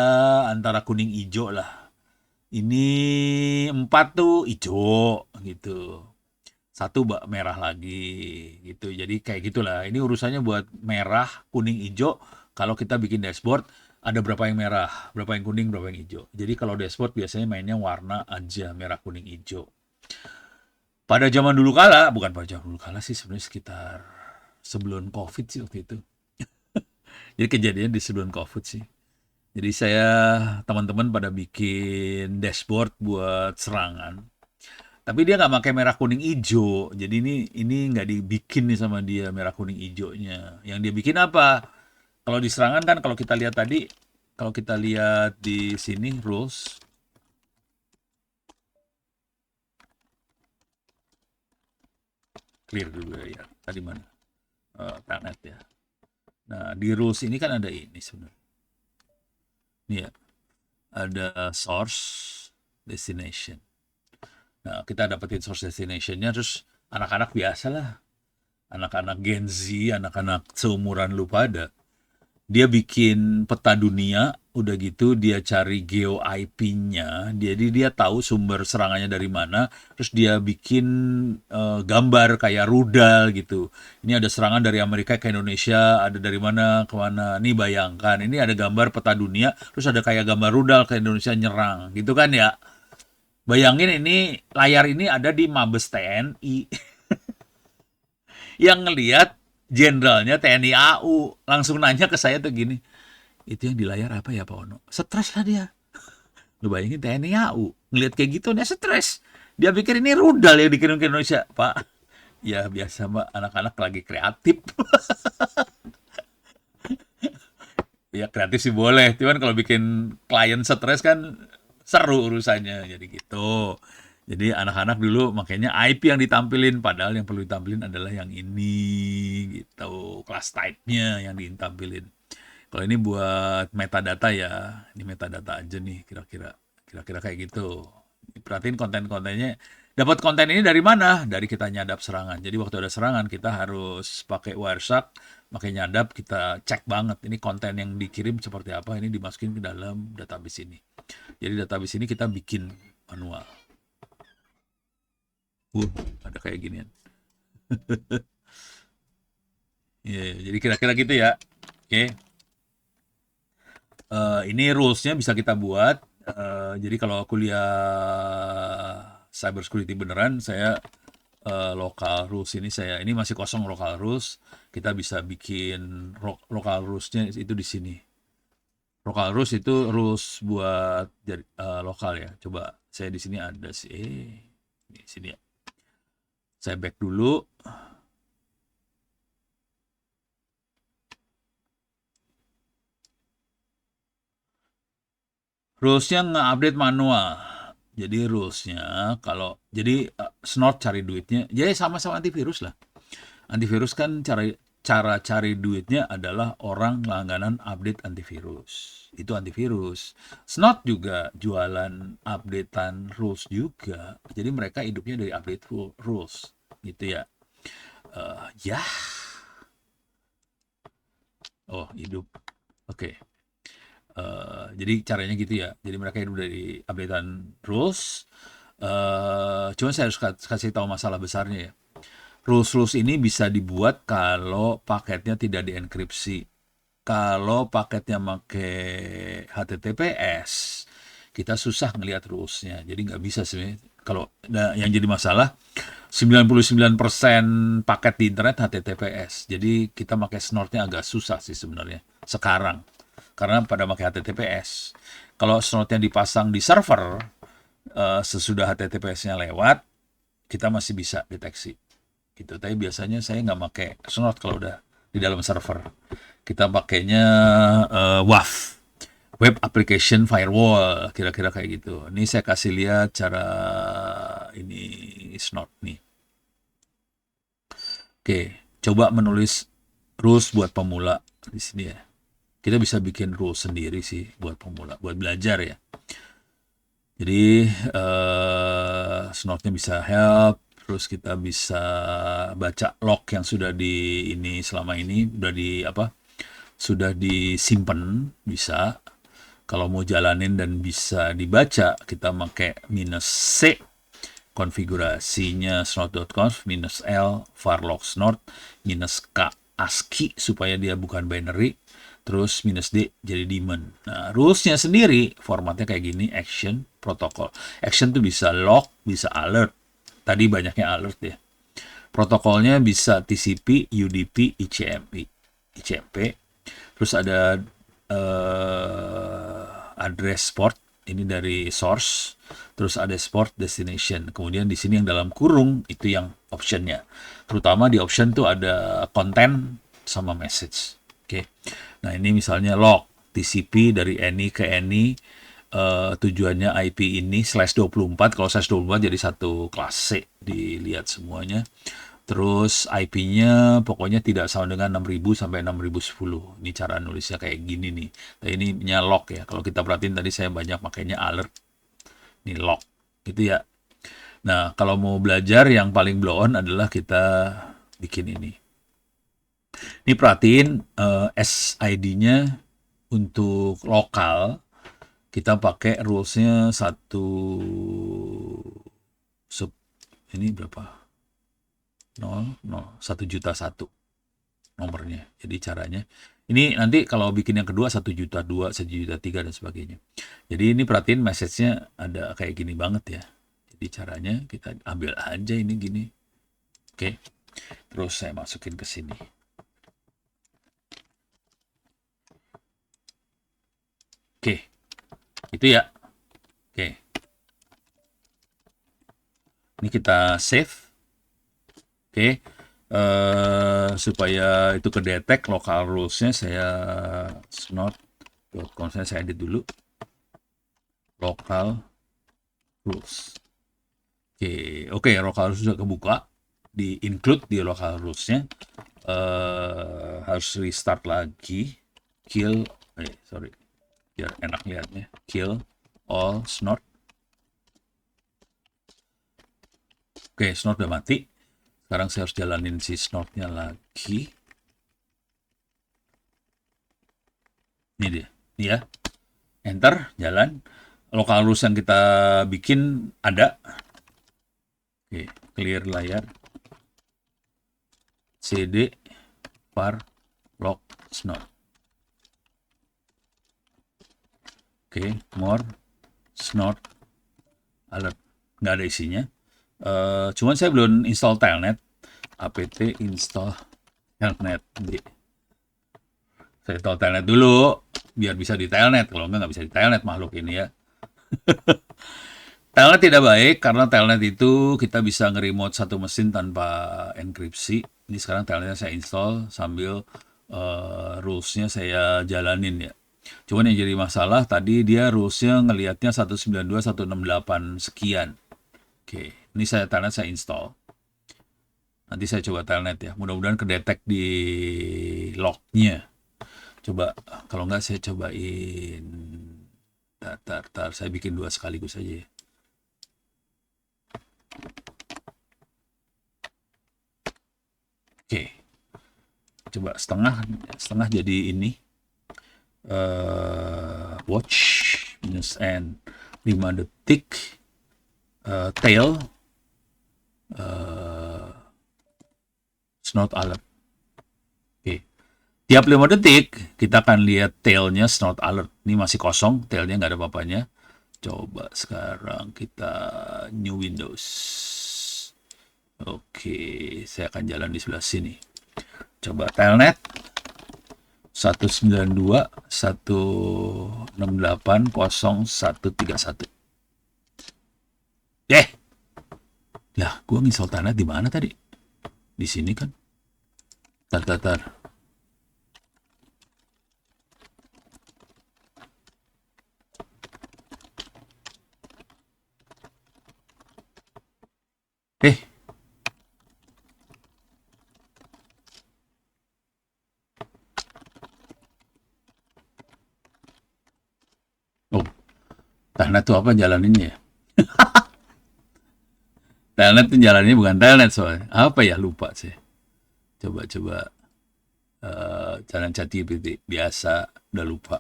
antara kuning hijau lah. Ini 4 tuh hijau gitu. 1 merah lagi gitu. Jadi kayak gitulah. Ini urusannya buat merah, kuning, hijau. Kalau kita bikin dashboard, ada berapa yang merah, berapa yang kuning, berapa yang hijau. Jadi kalau dashboard biasanya mainnya warna aja, merah, kuning, hijau. Pada zaman dulu kala, bukan pada zaman dulu kala sih, sebenarnya sekitar sebelum COVID sih waktu itu. Jadi kejadian di sebelum COVID sih. Jadi teman-teman pada bikin dashboard buat serangan. Tapi dia nggak pakai merah kuning ijo. Jadi ini nggak dibikin nih sama dia merah kuning ijonya. Yang dia bikin apa? Kalau di serangan kan kalau kita lihat tadi, kalau kita lihat di sini rules, clear dulu ya. Tadi mana? Planet ya. Nah, di rules ini kan ada ini sebenarnya. Ini ya, ada source, destination. Nah, kita dapetin source destination-nya, terus anak-anak biasa lah. Anak-anak Gen Z, anak-anak seumuran lu pada. Dia bikin peta dunia, udah gitu dia cari geo IP-nya, jadi dia tahu sumber serangannya dari mana, terus dia bikin gambar kayak rudal gitu. Ini ada serangan dari Amerika ke Indonesia, ada dari mana ke mana. Nih bayangkan, ini ada gambar peta dunia, terus ada kayak gambar rudal ke Indonesia nyerang, gitu kan ya. Bayangin ini layar ini ada di Mabes TNI yang ngelihat jenderalnya TNI AU langsung nanya ke saya tuh gini, itu yang di layar apa ya Pak Ono? Stres lah dia. Lu bayangin TNI AU ngelihat kayak gitu dia stres. Dia pikir ini rudal yang dikirim ke Indonesia, Pak. Ya biasa Mbak, anak-anak lagi kreatif. Ya kreatif sih boleh, cuman kalau bikin klien stres kan seru urusannya, jadi gitu. Jadi anak-anak dulu makanya IP yang ditampilin, padahal yang perlu ditampilin adalah yang ini gitu, class type-nya yang ditampilin. Kalau ini buat metadata ya, ini metadata aja nih kira-kira kayak gitu. Perhatiin konten-kontennya. Dapat konten ini dari mana? Dari kita nyadap serangan. Jadi waktu ada serangan kita harus pakai Wireshark, pakai nyadap, kita cek banget ini konten yang dikirim seperti apa, ini dimasukin ke dalam database ini. Jadi database ini kita bikin manual. Ada kayak ginian. Jadi kira-kira gitu ya. Oke. Ini rules-nya bisa kita buat. Jadi kalau kuliah cyber security beneran, saya local rules ini masih kosong local rules. Kita bisa bikin local rules-nya itu di sini. Local rules itu rules buat lokal ya. Coba saya di sini ada sih. Di sini ya. Saya back dulu. Rules-nya nge-update manual. Jadi rules-nya jadi Snort cari duitnya, jadi sama-sama antivirus lah. Antivirus kan cara cari duitnya adalah orang langganan update antivirus. Itu antivirus. Snort juga jualan updatean rules juga. Jadi mereka hidupnya dari update rules gitu ya. Ya. Oh, hidup. Oke. Jadi caranya gitu ya. Jadi mereka hidup dari updatean rules. Cuma saya harus kasih tahu masalah besarnya ya. Rules ini bisa dibuat kalau paketnya tidak dienkripsi. Kalau paketnya pakai HTTPS, kita susah ngelihat rulesnya. Jadi nggak bisa sebenarnya. Kalau yang jadi masalah, 99% paket di internet HTTPS. Jadi kita pakai Snort-nya agak susah sih sebenarnya sekarang. Karena pada pakai HTTPS. Kalau Snort-nya dipasang di server, sesudah HTTPS-nya lewat, kita masih bisa deteksi. Gitu. Tapi biasanya saya nggak pakai Snort kalau udah di dalam server. Kita pakainya WAF, Web Application Firewall, kira-kira kayak gitu. Ini saya kasih lihat cara ini Snort nih. Oke, coba menulis rules buat pemula di sini ya. Kita bisa bikin rules sendiri sih buat pemula, buat belajar ya. Jadi Snort-nya bisa help, terus kita bisa baca log yang sudah di ini selama ini sudah disimpan bisa. Kalau mau jalanin dan bisa dibaca, kita pakai -C konfigurasinya snort.conf, -L varlog snort, -K ASCII supaya dia bukan binary, terus -D jadi daemon. Nah, rules-nya sendiri formatnya kayak gini, action, protokol. Action tuh bisa log, bisa alert. Tadi banyaknya alert ya. Protokolnya bisa TCP, UDP, ICMP. Terus ada address port ini dari source, terus ada export destination. Kemudian di sini yang dalam kurung itu yang optionnya. Terutama di option tuh ada content sama message. Oke. Nah, ini misalnya log TCP dari any ke any, tujuannya IP ini /24. Kalau /24 jadi satu kelas C, dilihat semuanya. Terus IP-nya pokoknya tidak sama dengan 6000 sampai 6010. Ini cara nulisnya kayak gini nih. Nah, ini log ya. Kalau kita perhatiin tadi saya banyak makanya alert. Ini log. Gitu ya. Nah, kalau mau belajar yang paling blow on adalah kita bikin ini. Ini perhatiin SID-nya untuk lokal kita pakai rules-nya ini berapa? 1.000.000 nomornya. Jadi caranya ini nanti kalau bikin yang kedua 1.200.000, 1.300.000 dan sebagainya. Jadi ini perhatiin message-nya ada kayak gini banget ya. Jadi caranya kita ambil aja ini gini. Oke. Terus saya masukin ke sini. Oke. Itu ya. Oke. Ini kita save. Oke. Supaya itu kedetek local rules-nya saya snort.conf saya edit dulu. Local rules. Oke, local rules sudah kebuka, di include di local rules-nya. Harus restart lagi. Biar enak lihatnya. Kill all snort. Oke, snort udah mati. Sekarang saya harus jalanin si snort-nya lagi. Ini dia. Ini ya. Enter, jalan. Local rules yang kita bikin ada. Oke, clear layar. CD var log snort. Oke, more snort alert. Nggak ada isinya. Cuman saya belum install telnet. apt install telnet. Saya install telnet dulu biar bisa di telnet. Kalau nggak bisa di telnet makhluk ini ya. Telnet tidak baik karena telnet itu kita bisa nge-remote satu mesin tanpa enkripsi. Ini sekarang telnetnya saya install sambil rules-nya saya jalanin ya. Cuman yang jadi masalah tadi dia rules-nya ngelihatnya 192.168 sekian. Oke, ini telnet saya install. Nanti saya coba telnet ya. Mudah-mudahan kedetek di log-nya. Coba, kalau nggak saya cobain. Tar, saya bikin dua sekaligus aja ya. Oke, coba setengah jadi ini. Watch minus n 5 detik. Tail snort alert. Oke. Tiap 5 detik kita akan lihat tailnya snort alert. Ini masih kosong, tailnya nggak ada apa-apanya. Coba sekarang kita new Windows. Oke, saya akan jalan di sebelah sini. Coba telnet 192.168.0131. Lah, gua nginstal telnet di mana tadi? Di sini kan? Tar. Telnet tuh apa jalaninnya ya? Telnet tuh jalannya bukan telnet soalnya. Apa ya, lupa sih. Coba jalan ChatGPT biasa udah lupa.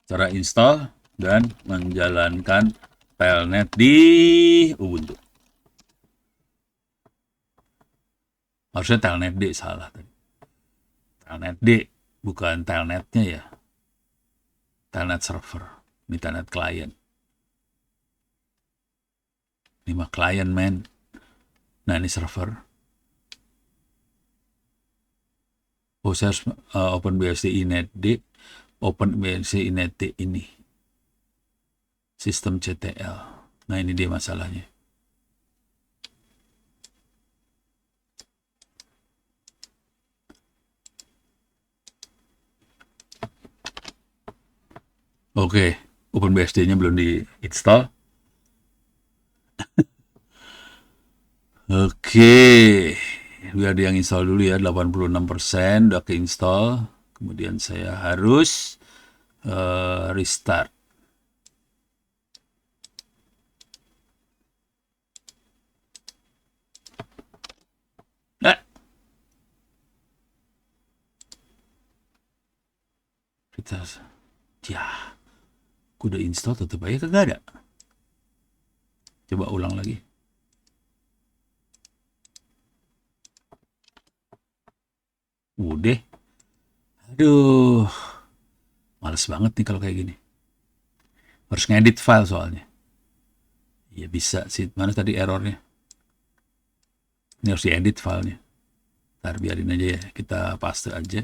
Cara install dan menjalankan telnet di Ubuntu. Harusnya telnet D, salah tadi. Telnet D, bukan telnetnya ya. Telnet server. Ini telnet client. Ini mah client, man. Nah, ini server. Oh, saya harus OpenBSD inetd, OpenBSD inetd ini. Sistem CTL. Nah, ini dia masalahnya. Oke, OpenBSD-nya belum di-install. Oke, biar dia yang install dulu ya, 86% udah ke-install. Kemudian saya harus restart. Eh, kita, ya, aku udah install tetap aja kagak ada. Coba ulang lagi. Udah. Aduh, males banget nih kalau kayak gini. Harus ngedit file soalnya. Ya bisa sih. Mana tadi errornya? Ini harus diedit filenya. Ntar biarin aja ya. Kita paste aja.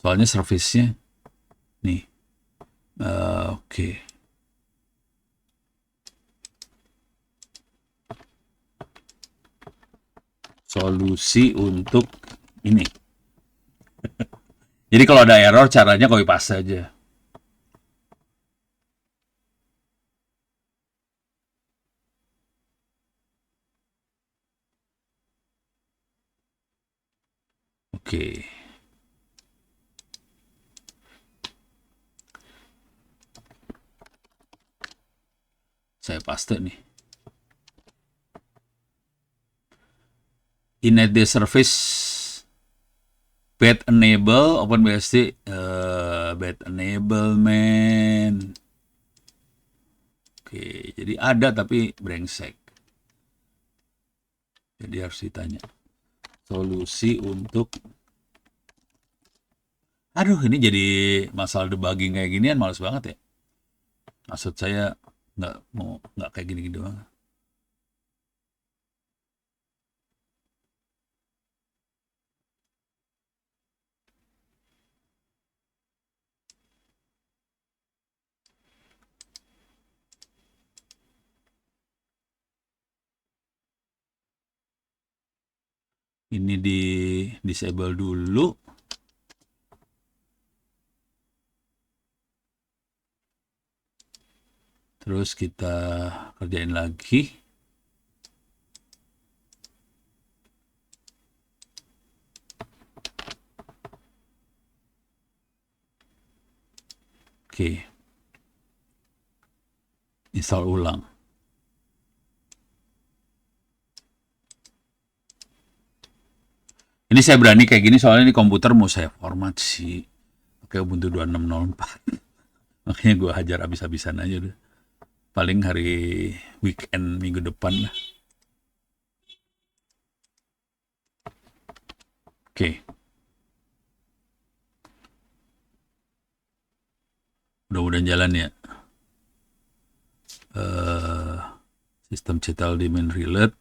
Soalnya service-nya. Nih. Oke. Solusi untuk ini. Jadi kalau ada error, caranya copy paste aja. Oke. Saya paste nih. Init service bad enable OpenBSD bad enablement. Oke, jadi ada tapi brengsek. Jadi harus ditanya. Solusi untuk aduh, ini jadi masalah debugging kayak ginian males banget ya. Maksud saya nggak kayak gini doang. Ini di disable dulu. Terus kita kerjain lagi. Oke. Install ulang. Ini saya berani kayak gini soalnya ini komputer mau saya format sih. Pakai Ubuntu 2604. Makanya gue hajar habis-habisan aja udah. Paling hari weekend minggu depan lah. Oke. Mudah-mudahan jalan ya. Sistem CTL di main relate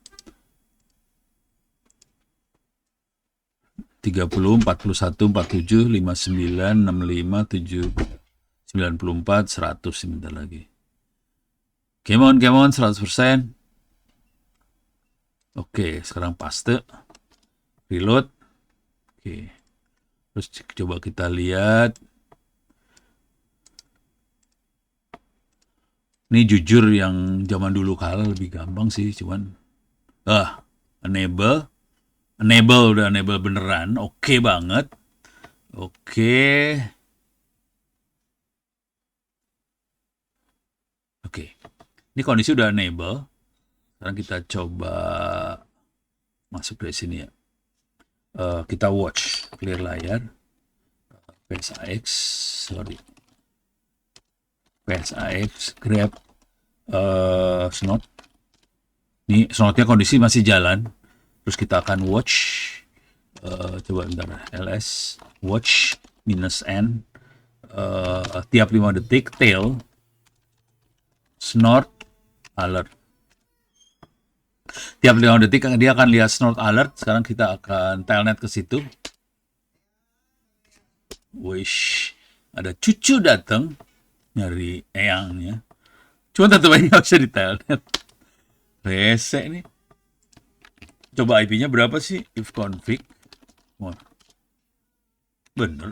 30, 41, 47, 59, 65, 7, 94, 100 sebentar lagi. Come on, 100%. Oke, sekarang paste. Reload. Oke. Terus coba kita lihat. Ini jujur yang zaman dulu kalah lebih gampang sih, cuman enable udah enable beneran, oke banget. Oke. Oke. Ini kondisi udah enable. Sekarang kita coba masuk dari sini ya. Kita watch clear layar. PSAX, sorry. PSAX grab snot. Ini snotnya kondisi masih jalan. Terus kita akan watch. Coba bentar. ls watch -n. Tiap 5 detik tail snort alert. Tiap 5 detik dia akan lihat snort alert. Sekarang kita akan telnet ke situ. Wish, ada cucu datang nyari eyangnya. Cuma tetap aja nggak bisa di telnet. Rese nih. Coba IP-nya berapa sih? If config. Wah, bener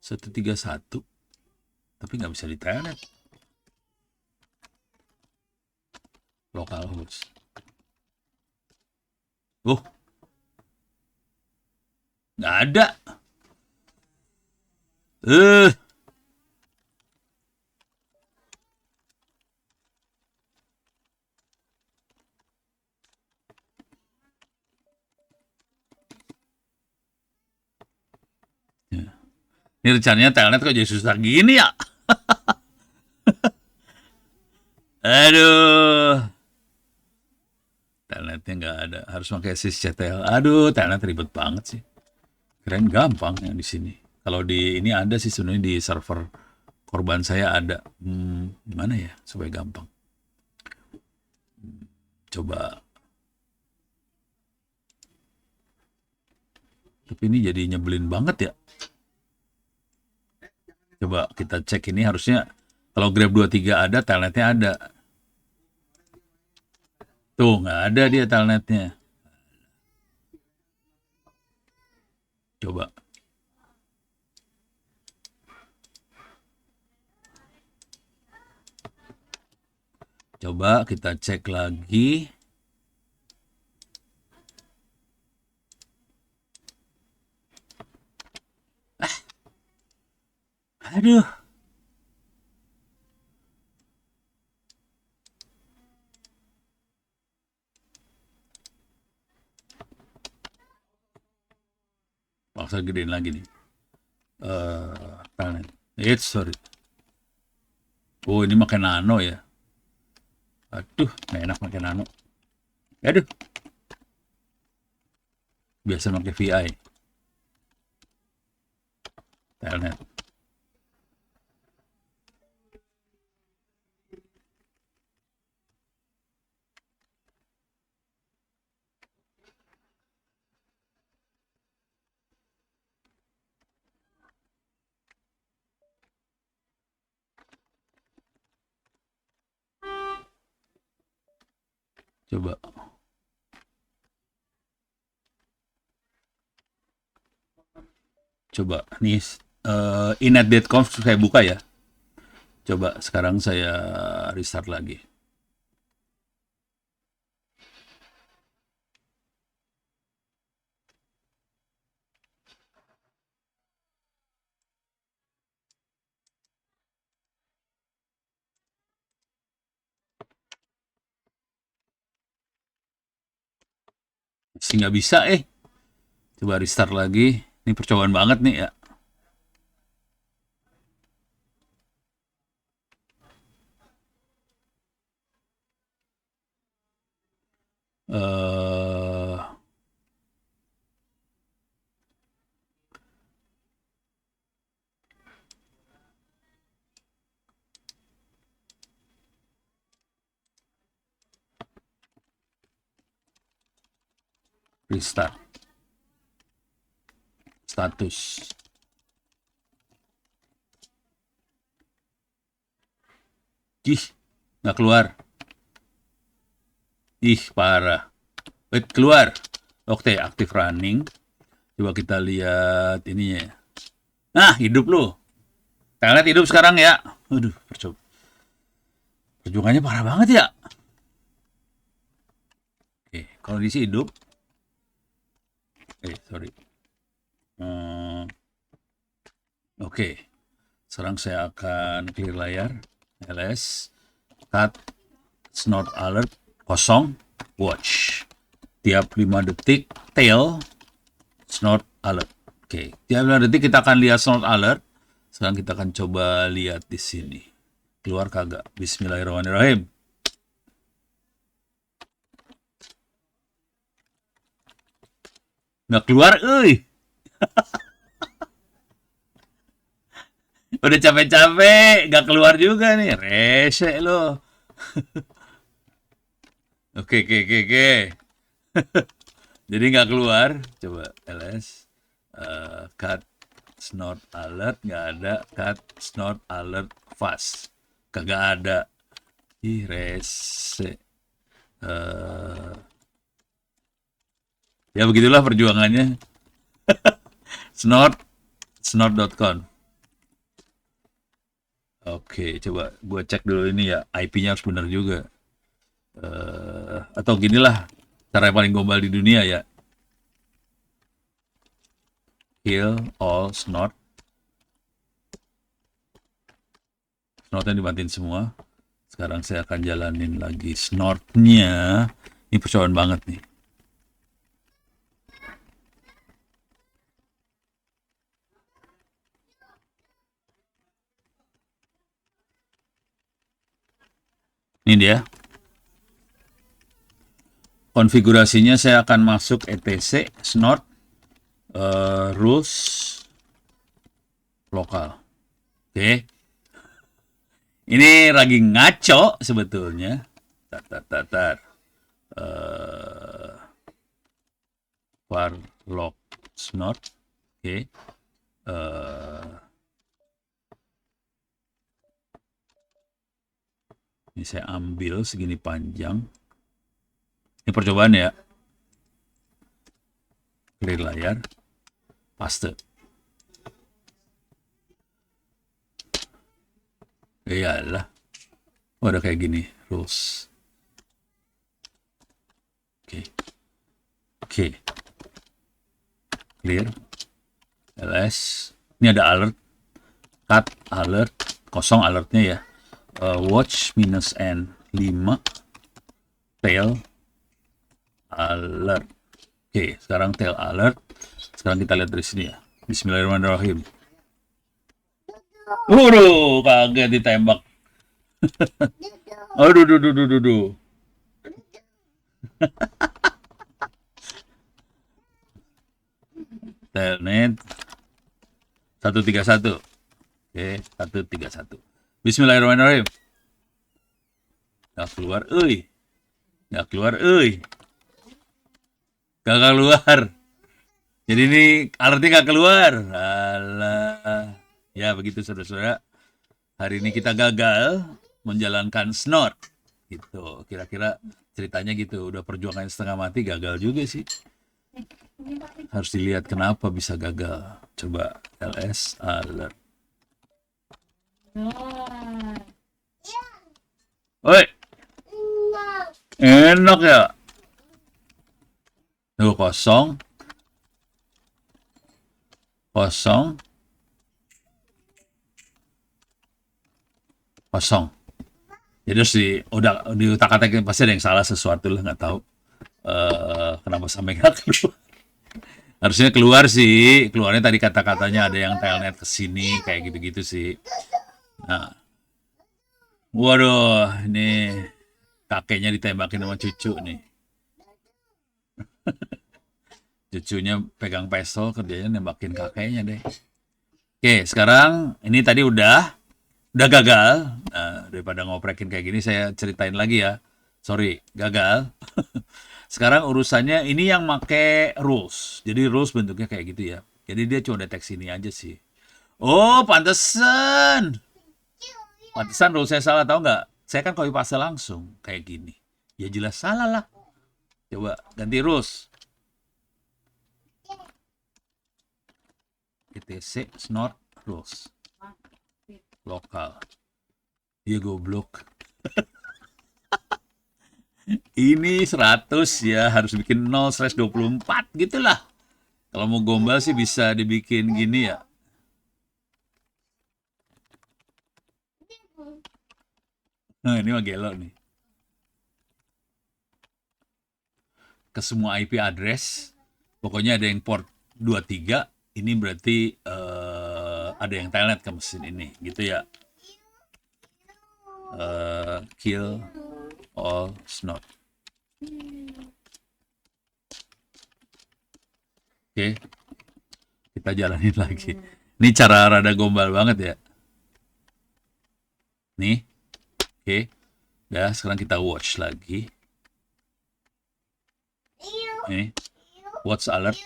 131. Tapi nggak bisa di telnet. Localhost. Oh, nggak ada. Eh, ya. Ini rencananya telnet kok jadi susah gini ya? Aduh, telnetnya nggak ada. Harus pakai sysctl. Aduh, telnet ribet banget sih. Keren gampang yang di sini. Kalau di ini ada sih sebenarnya di server korban saya ada. Gimana ya supaya gampang? Coba. Tapi ini jadi nyebelin banget ya. Coba kita cek ini harusnya kalau Grab 23 ada, telnetnya ada. Tuh, nggak ada dia telnetnya. Coba. Coba kita cek lagi. Aduh. Maksa gedein lagi nih. Telnet. Sorry. Oh, ini makan nano ya. Aduh, nggak enak makan nano. Aduh, biasa pakai VI. Telnet. Coba. Coba. Nih, inet.conf saya buka ya. Coba sekarang saya restart lagi. Masih nggak bisa Coba restart lagi. Ini percobaan banget nih ya. eh Restart. Status. Ih, nggak keluar. Ih, parah. Wait, keluar. Oke, aktif running. Coba kita lihat ininya. Nah, hidup lu. Telnet hidup sekarang ya. Aduh, perjuangannya parah banget ya. Oke, kondisi hidup. Sorry. Oke, sekarang saya akan clear layar. ls cut snort alert kosong, watch tiap 5 detik tail snort alert. Oke, tiap 5 detik kita akan lihat snort alert. Sekarang kita akan coba lihat di sini keluar kagak. Bismillahirrahmanirrahim. Nggak keluar, udah capek-capek nggak keluar juga nih, rese lo. Oke. Jadi nggak keluar. Coba ls cut snort alert, nggak ada. Cut snort alert fast, kagak ada. Ih, rese. Ya begitulah perjuangannya. Snort.com. Oke, coba gue cek dulu ini ya, IP-nya harus benar juga. Atau ginilah cara yang paling gombal di dunia ya. Kill all snort. Snortnya dimatiin semua. Sekarang saya akan jalanin lagi snortnya. Ini percobaan banget nih. Ini dia. Konfigurasinya saya akan masuk etc snort rules lokal. Oke. Ini lagi ngaco sebetulnya. Tar. Varlock snort. Oke. Ini saya ambil segini panjang. Ini percobaan ya. Clear layar. Paste. Iyalah. Oh, ada kayak gini. Rules. Oke. Clear. ls. Ini ada alert. Cut alert. Kosong alertnya ya. Watch minus n 5. Tail alert. Oke, sekarang tail alert. Sekarang kita lihat dari sini ya. Bismillahirrahmanirrahim. Waduh, kaget ditembak. Aduh. Telnet 131. Oke, 131. Bismillahirrahmanirrahim. Nggak keluar, euy. Gak keluar. Jadi ini alertnya gak keluar. Alah. Ya begitu saudara-saudara. Hari ini kita gagal menjalankan snort. Gitu. Kira-kira ceritanya gitu. Udah perjuangan setengah mati, gagal juga sih. Harus dilihat kenapa bisa gagal. Coba ls alert. Oi. Enak ya. Tuh kosong. Jadi harus di utak-atik pasti ada yang salah sesuatu lah, nggak tahu kenapa sampai nggak keluar. Harusnya keluar sih, keluarnya tadi kata-katanya ada yang telnet ke sini kayak gitu-gitu sih. Nah, waduh, ini kakeknya ditembakin sama cucu nih. Cucunya pegang pistol, kerjanya nembakin kakeknya deh. Oke, sekarang ini tadi udah gagal. Nah, daripada ngoprekin kayak gini, saya ceritain lagi ya. Sorry, gagal. Sekarang urusannya ini yang make rules. Jadi rules bentuknya kayak gitu ya. Jadi dia cuma deteksi ini aja sih. Oh, pantesan. Pantesan rules saya salah, tahu nggak? Saya kan copy paste langsung kayak gini. Ya jelas salah lah. Coba ganti rules. etc snort rules lokal. Dia goblok. Ini 100 ya, harus bikin 0/24 gitulah. Kalau mau gombal sih bisa dibikin gini ya. Nah, ini mah gelo nih. Ke semua IP address, pokoknya ada yang port 23, ini berarti ada yang telnet ke mesin ini, gitu ya. Kill all snort. Oke, kita jalanin lagi. Ini cara rada gombal banget ya. Nih, oke. Dah, sekarang kita watch lagi. Nih, watch alert.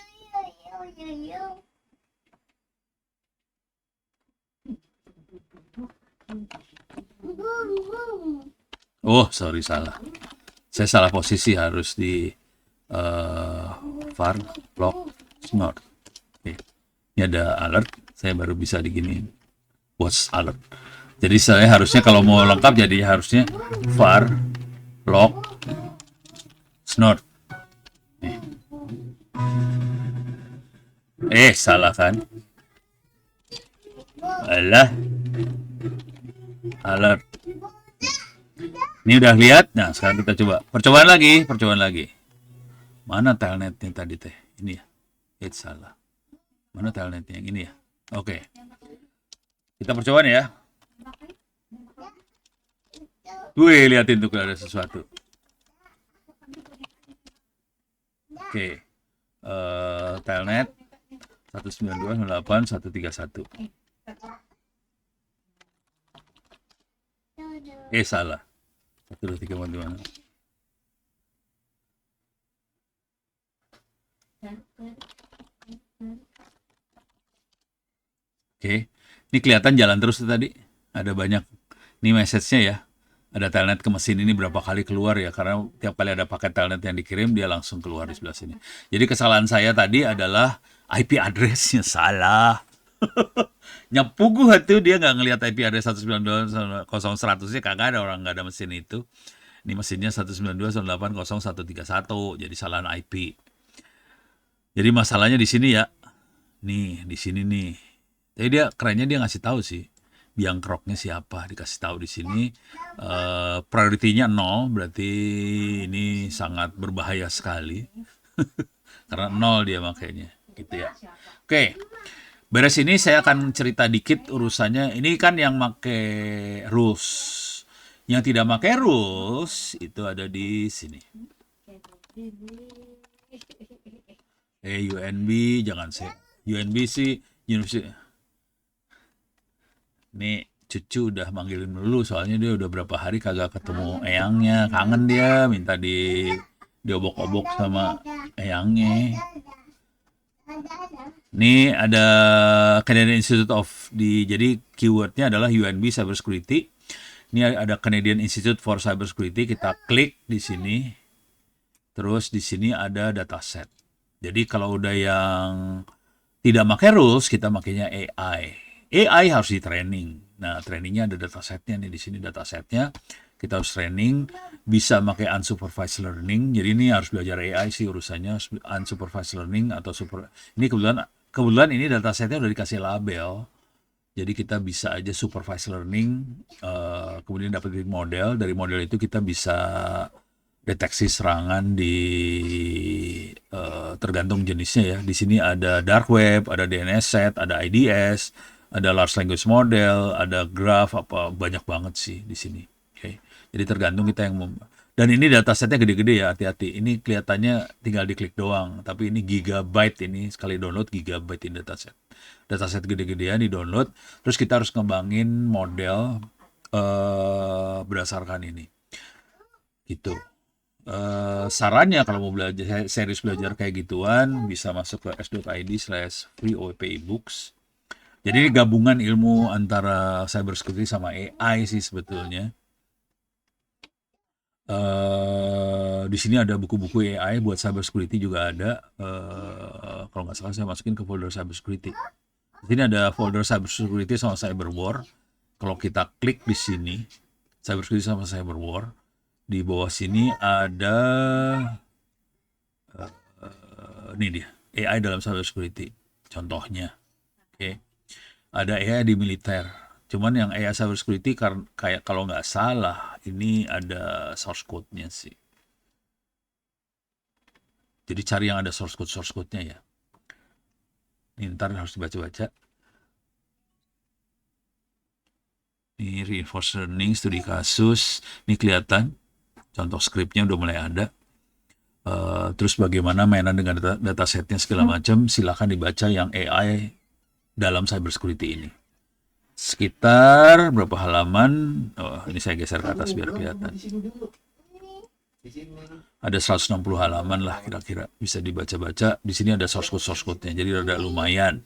Oh, sorry, salah. Saya salah posisi, harus di eh, var log snort. Oke. Ini ada alert, saya baru bisa diginiin. Watch alert. Jadi saya harusnya kalau mau lengkap jadi harusnya var log snort. Salah kan? Alah, alert. Ini udah lihat. Nah, sekarang kita coba. Percobaan lagi. Mana telnetnya tadi teh? Ini ya. Salah. Mana telnetnya? Yang ini ya. Oke. Kita percobaan ya. Wih, liatin tuh kalau ada sesuatu. Oke. Telnet 192.168.131. Salah. 1, 2, 3, 4, 5. Oke. Ini kelihatan jalan terus tuh tadi. Ada banyak. Ini message-nya ya. Ada telnet ke mesin ini berapa kali keluar ya. Karena tiap kali ada paket telnet yang dikirim, dia langsung keluar di sebelah sini. Jadi kesalahan saya tadi adalah IP address-nya salah. Nyepuguh tuh dia nggak ngelihat IP address 192.100-nya, kagak ada, orang nggak ada mesin itu. Ini mesinnya 192.168.0131, jadi kesalahan IP. Jadi masalahnya di sini ya. Nih, di sini nih. Jadi dia kerennya dia ngasih tahu sih biang keroknya siapa, dikasih tahu di sini. Prioritinya 0, berarti ini sangat berbahaya sekali. Karena 0 dia makanya, gitu ya. Oke. Beres ini saya akan cerita dikit urusannya. Ini kan yang make rules. Yang tidak make rules itu ada di sini. UNB, jangan saya. UNB sih, University. Nih, cucu udah manggilin dulu, soalnya dia udah berapa hari kagak ketemu eyangnya. Kangen dia, minta diobok-obok sama eyangnya. Ini ada Canadian Institute of jadi keywordnya adalah UNB Cybersecurity. Ini ada Canadian Institute for Cybersecurity. Kita klik di sini. Terus di sini ada dataset. Jadi kalau udah yang tidak pakai rules, kita makainya AI. AI harus di training. Nah, trainingnya ada datasetnya nih, di sini datasetnya. Kita harus training, bisa pakai unsupervised learning. Jadi ini harus belajar AI sih urusannya, unsupervised learning atau super. Ini kebetulan ini datasetnya udah dikasih label. Jadi kita bisa aja supervised learning, kemudian dapat model. Dari model itu kita bisa deteksi serangan di tergantung jenisnya ya. Di sini ada dark web, ada DNS set, ada IDS, ada large language model, ada graph, apa banyak banget sih di sini. Okay. Jadi tergantung kita yang dan ini datasetnya gede-gede ya, hati-hati. Ini kelihatannya tinggal diklik doang, tapi ini gigabyte, ini sekali download gigabyte ini dataset. Dataset gede-gedean di download, terus kita harus ngembangin model berdasarkan ini. Gitu. Sarannya kalau mau belajar serius belajar kayak gituan, bisa masuk ke s.id/free-oep-ebooks. Jadi ini gabungan ilmu antara cybersecurity sama AI sih sebetulnya. Di sini ada buku-buku AI buat cybersecurity juga ada. Kalau nggak salah saya masukin ke folder cybersecurity. Di sini ada folder cybersecurity sama cyberwar. Kalau kita klik di sini, cybersecurity sama cyberwar, di bawah sini ada ini dia, AI dalam cybersecurity. Contohnya, oke. Ada AI di militer. Cuman yang AI cybersecurity kayak kalau nggak salah ini ada source code-nya sih. Jadi cari yang ada source code-nya ya. Ini ntar harus dibaca-baca. Ini reinforced learning, studi kasus. Ini kelihatan. Contoh skripnya udah mulai ada. Terus bagaimana mainan dengan datasetnya segala macam. Silakan dibaca yang AI dalam cybersecurity ini. Sekitar berapa halaman? Ini saya geser ke atas biar kelihatan. Ada 160 halaman lah kira-kira, bisa dibaca-baca. Di sini ada source code-nya, jadi rada lumayan.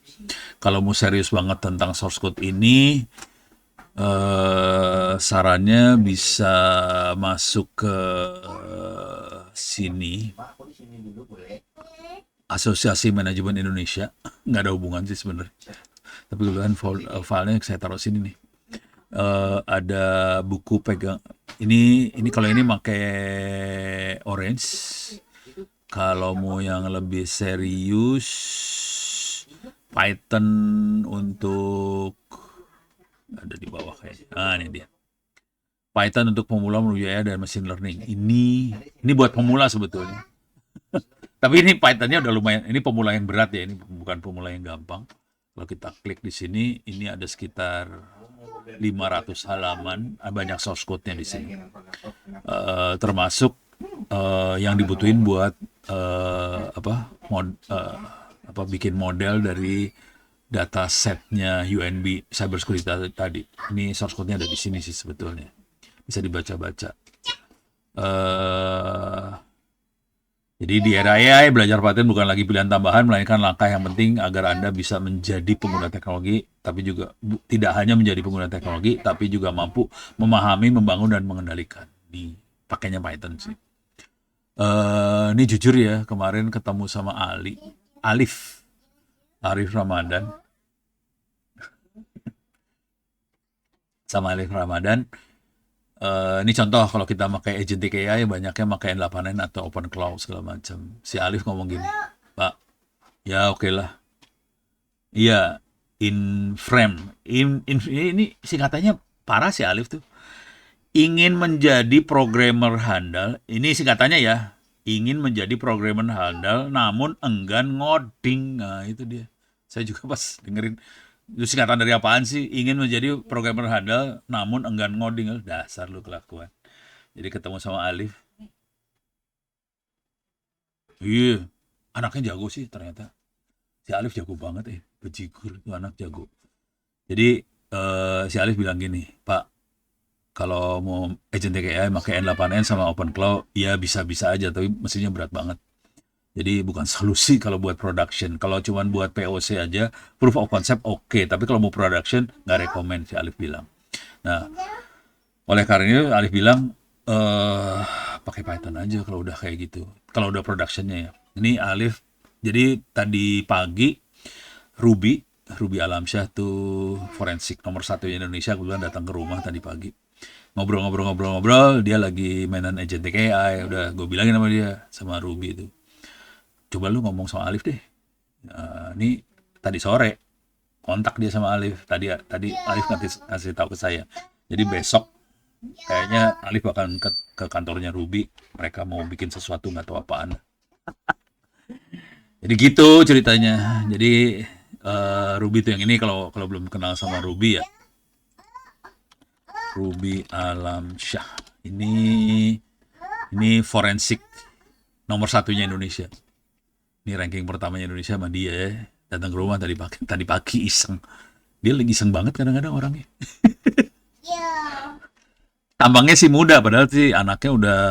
Kalau mau serius banget tentang source code ini, Sarannya bisa masuk ke sini, Asosiasi Manajemen Indonesia. Nggak ada hubungan sih sebenarnya. Tapi kebetulan filenya saya taruh sini nih. Ada buku pegang. Ini kalau ini pakai orange. Kalau mau yang lebih serius, Python untuk ada di bawah kayaknya. Ini dia. Python untuk pemula menuju AI dan machine learning. Ini buat pemula sebetulnya. Tapi ini Pythonnya udah lumayan. Ini pemula yang berat ya. Ini bukan pemula yang gampang. Kalau kita klik di sini, ini ada sekitar 500 halaman. Banyak source code-nya di sini. Termasuk yang dibutuhin buat bikin model dari data setnya UNB cybersecurity tadi. Ini source code-nya ada di sini sih sebetulnya. Bisa dibaca-baca. Jadi di era AI, belajar Python bukan lagi pilihan tambahan, melainkan langkah yang penting agar Anda bisa menjadi pengguna teknologi, tapi juga tidak hanya menjadi pengguna teknologi, tapi juga mampu memahami, membangun, dan mengendalikan. Ini pakainya Python sih. Ini jujur ya, kemarin ketemu sama Arif Ramadan. Sama Arif Ramadan. Ini contoh kalau kita pakai agentic AI, banyaknya pakai N8N atau open cloud segala macam. Si Alif ngomong gini, Pak, ya oke lah. Iya, in frame. Ini singkatannya parah si Alif tuh. Ingin menjadi programmer handal, ini singkatannya ya. Ingin menjadi programmer handal, namun enggan ngoding. Nah itu dia. Saya juga pas dengerin, itu singkatan dari apaan sih? Ingin menjadi programmer handal, namun enggan ngoding. Dasar lu kelakuan. Jadi ketemu sama Alif. Iya, anaknya jago sih ternyata. Si Alif jago banget bejigur tuh anak jago. Jadi si Alif bilang gini, Pak, kalau mau agentic AI pakai N8N sama Open Cloud, ya bisa-bisa aja, tapi mesinnya berat banget. Jadi bukan solusi kalau buat production. Kalau cuma buat POC aja, proof of concept oke, tapi kalau mau production nggak rekomend, si Alif bilang. Nah, oleh karena itu Alif bilang pakai Python aja kalau udah kayak gitu. Kalau udah productionnya ya. Ini Alif. Jadi tadi pagi Ruby Alamsyah tuh forensik nomor 1 Indonesia, kebetulan datang ke rumah tadi pagi. Ngobrol, dia lagi mainan agentic AI. Udah gue bilangin sama dia, sama Ruby itu, coba lu ngomong sama Alif deh. Ini tadi sore kontak dia sama Alif. Tadi Alif ngasih tahu ke saya. Jadi besok kayaknya Alif bakal ke kantornya Ruby. Mereka mau bikin sesuatu, nggak tahu apaan. Jadi gitu ceritanya. Jadi Ruby itu yang ini, kalau belum kenal sama Ruby ya, Ruby Alamsyah. Ini forensik nomor 1-nya Indonesia. Ini ranking pertamanya Indonesia sama dia ya. Datang ke rumah tadi pagi iseng. Dia lagi iseng banget kadang-kadang orangnya. Tampangnya sih muda, padahal sih anaknya udah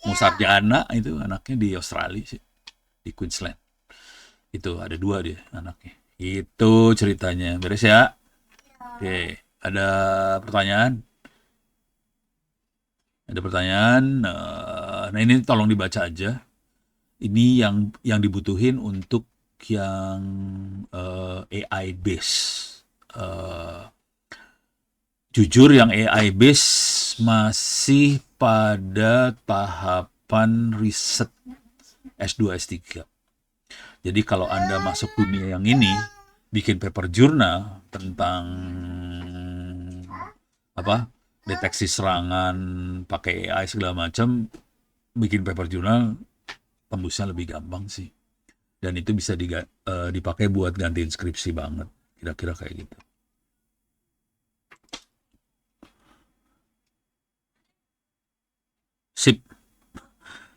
mau sarjana, itu anaknya di Australia sih, di Queensland. Itu ada 2 dia anaknya. Itu ceritanya. Beres ya? Oke, ada pertanyaan? Ada pertanyaan? Nah ini tolong dibaca aja. Ini yang dibutuhin untuk yang AI base. Jujur yang AI base masih pada tahapan riset S2 S3. Jadi kalau Anda masuk dunia yang ini, bikin paper jurnal tentang deteksi serangan pakai AI segala macam, bikin paper jurnal tembusnya lebih gampang sih. Dan itu bisa dipakai buat gantiin skripsi banget. Kira-kira kayak gitu. Sip.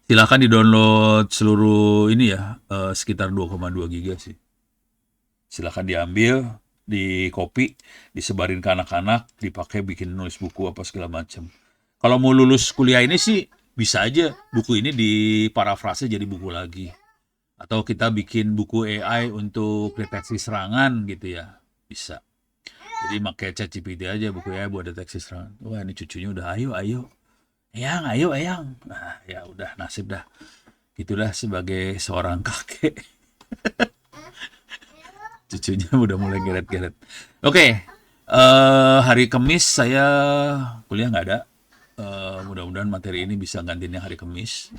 Silahkan di-download seluruh ini ya, sekitar 2,2 giga sih. Silahkan diambil, di copy, disebarin ke anak-anak, dipakai bikin nulis buku apa segala macam. Kalau mau lulus kuliah ini sih bisa aja buku ini diparafrase jadi buku lagi. Atau kita bikin buku AI untuk deteksi serangan gitu ya, bisa. Jadi pakai ChatGPT aja buku ya buat deteksi serangan. Wah ini cucunya udah ayo, eyang, ayo, eyang. Nah, ya udah nasib dah. Itulah sebagai seorang kakek, cucunya udah mulai geret-geret. Oke, hari Kamis saya kuliah nggak ada. Mudah-mudahan materi ini bisa gantinya hari Kamis.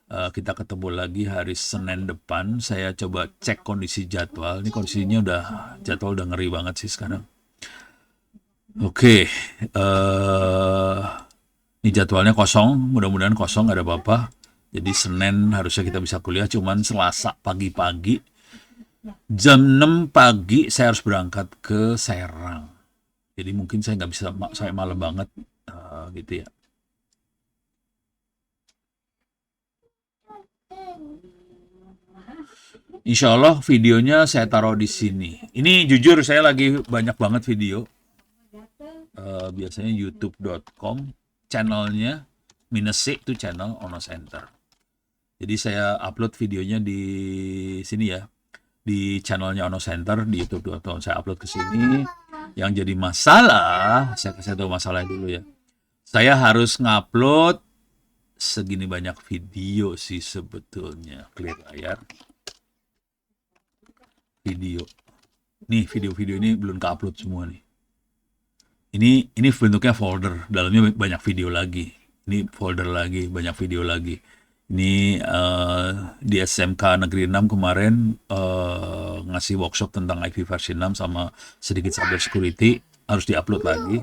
Kita ketemu lagi hari Senin depan. Saya coba cek kondisi jadwal. Ini kondisinya jadwal udah ngeri banget sih sekarang. Oke, ini jadwalnya kosong. Mudah-mudahan kosong, nggak ada apa-apa. Jadi Senin harusnya kita bisa kuliah. Cuman Selasa pagi-pagi jam 6 pagi saya harus berangkat ke Serang. Jadi mungkin saya nggak bisa sampai malam banget, gitu ya. Insya Allah videonya saya taruh di sini. Ini jujur saya lagi banyak banget video. Biasanya youtube.com channelnya -C itu channel Ono Center. Jadi saya upload videonya di sini ya, di channelnya Ono Center di youtube.com. Saya upload ke sini. Yang jadi masalah, saya kasih tahu masalahnya dulu ya. Saya harus ngupload segini banyak video sih sebetulnya. Clear layar. Video. Nih video-video ini belum ke-upload semua nih. Ini bentuknya folder, dalamnya banyak video lagi. Ini folder lagi, banyak video lagi. Ini di SMK Negeri 6 kemarin ngasih workshop tentang IP versi 6 sama sedikit cyber security, harus diupload lagi.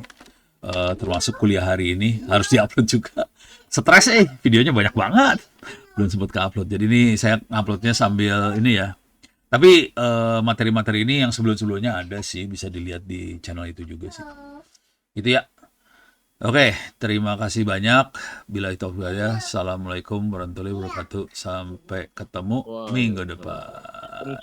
Termasuk kuliah hari ini harus diupload juga. Stres videonya banyak banget. Belum sempat ke-upload. Jadi ini saya uploadnya sambil ini ya. Tapi materi-materi ini yang sebelum-sebelumnya ada sih, bisa dilihat di channel itu juga sih. Itu ya. Oke, terima kasih banyak. Billahi taufiq walhidayah. Assalamualaikum warahmatullahi wabarakatuh. Sampai ketemu minggu depan.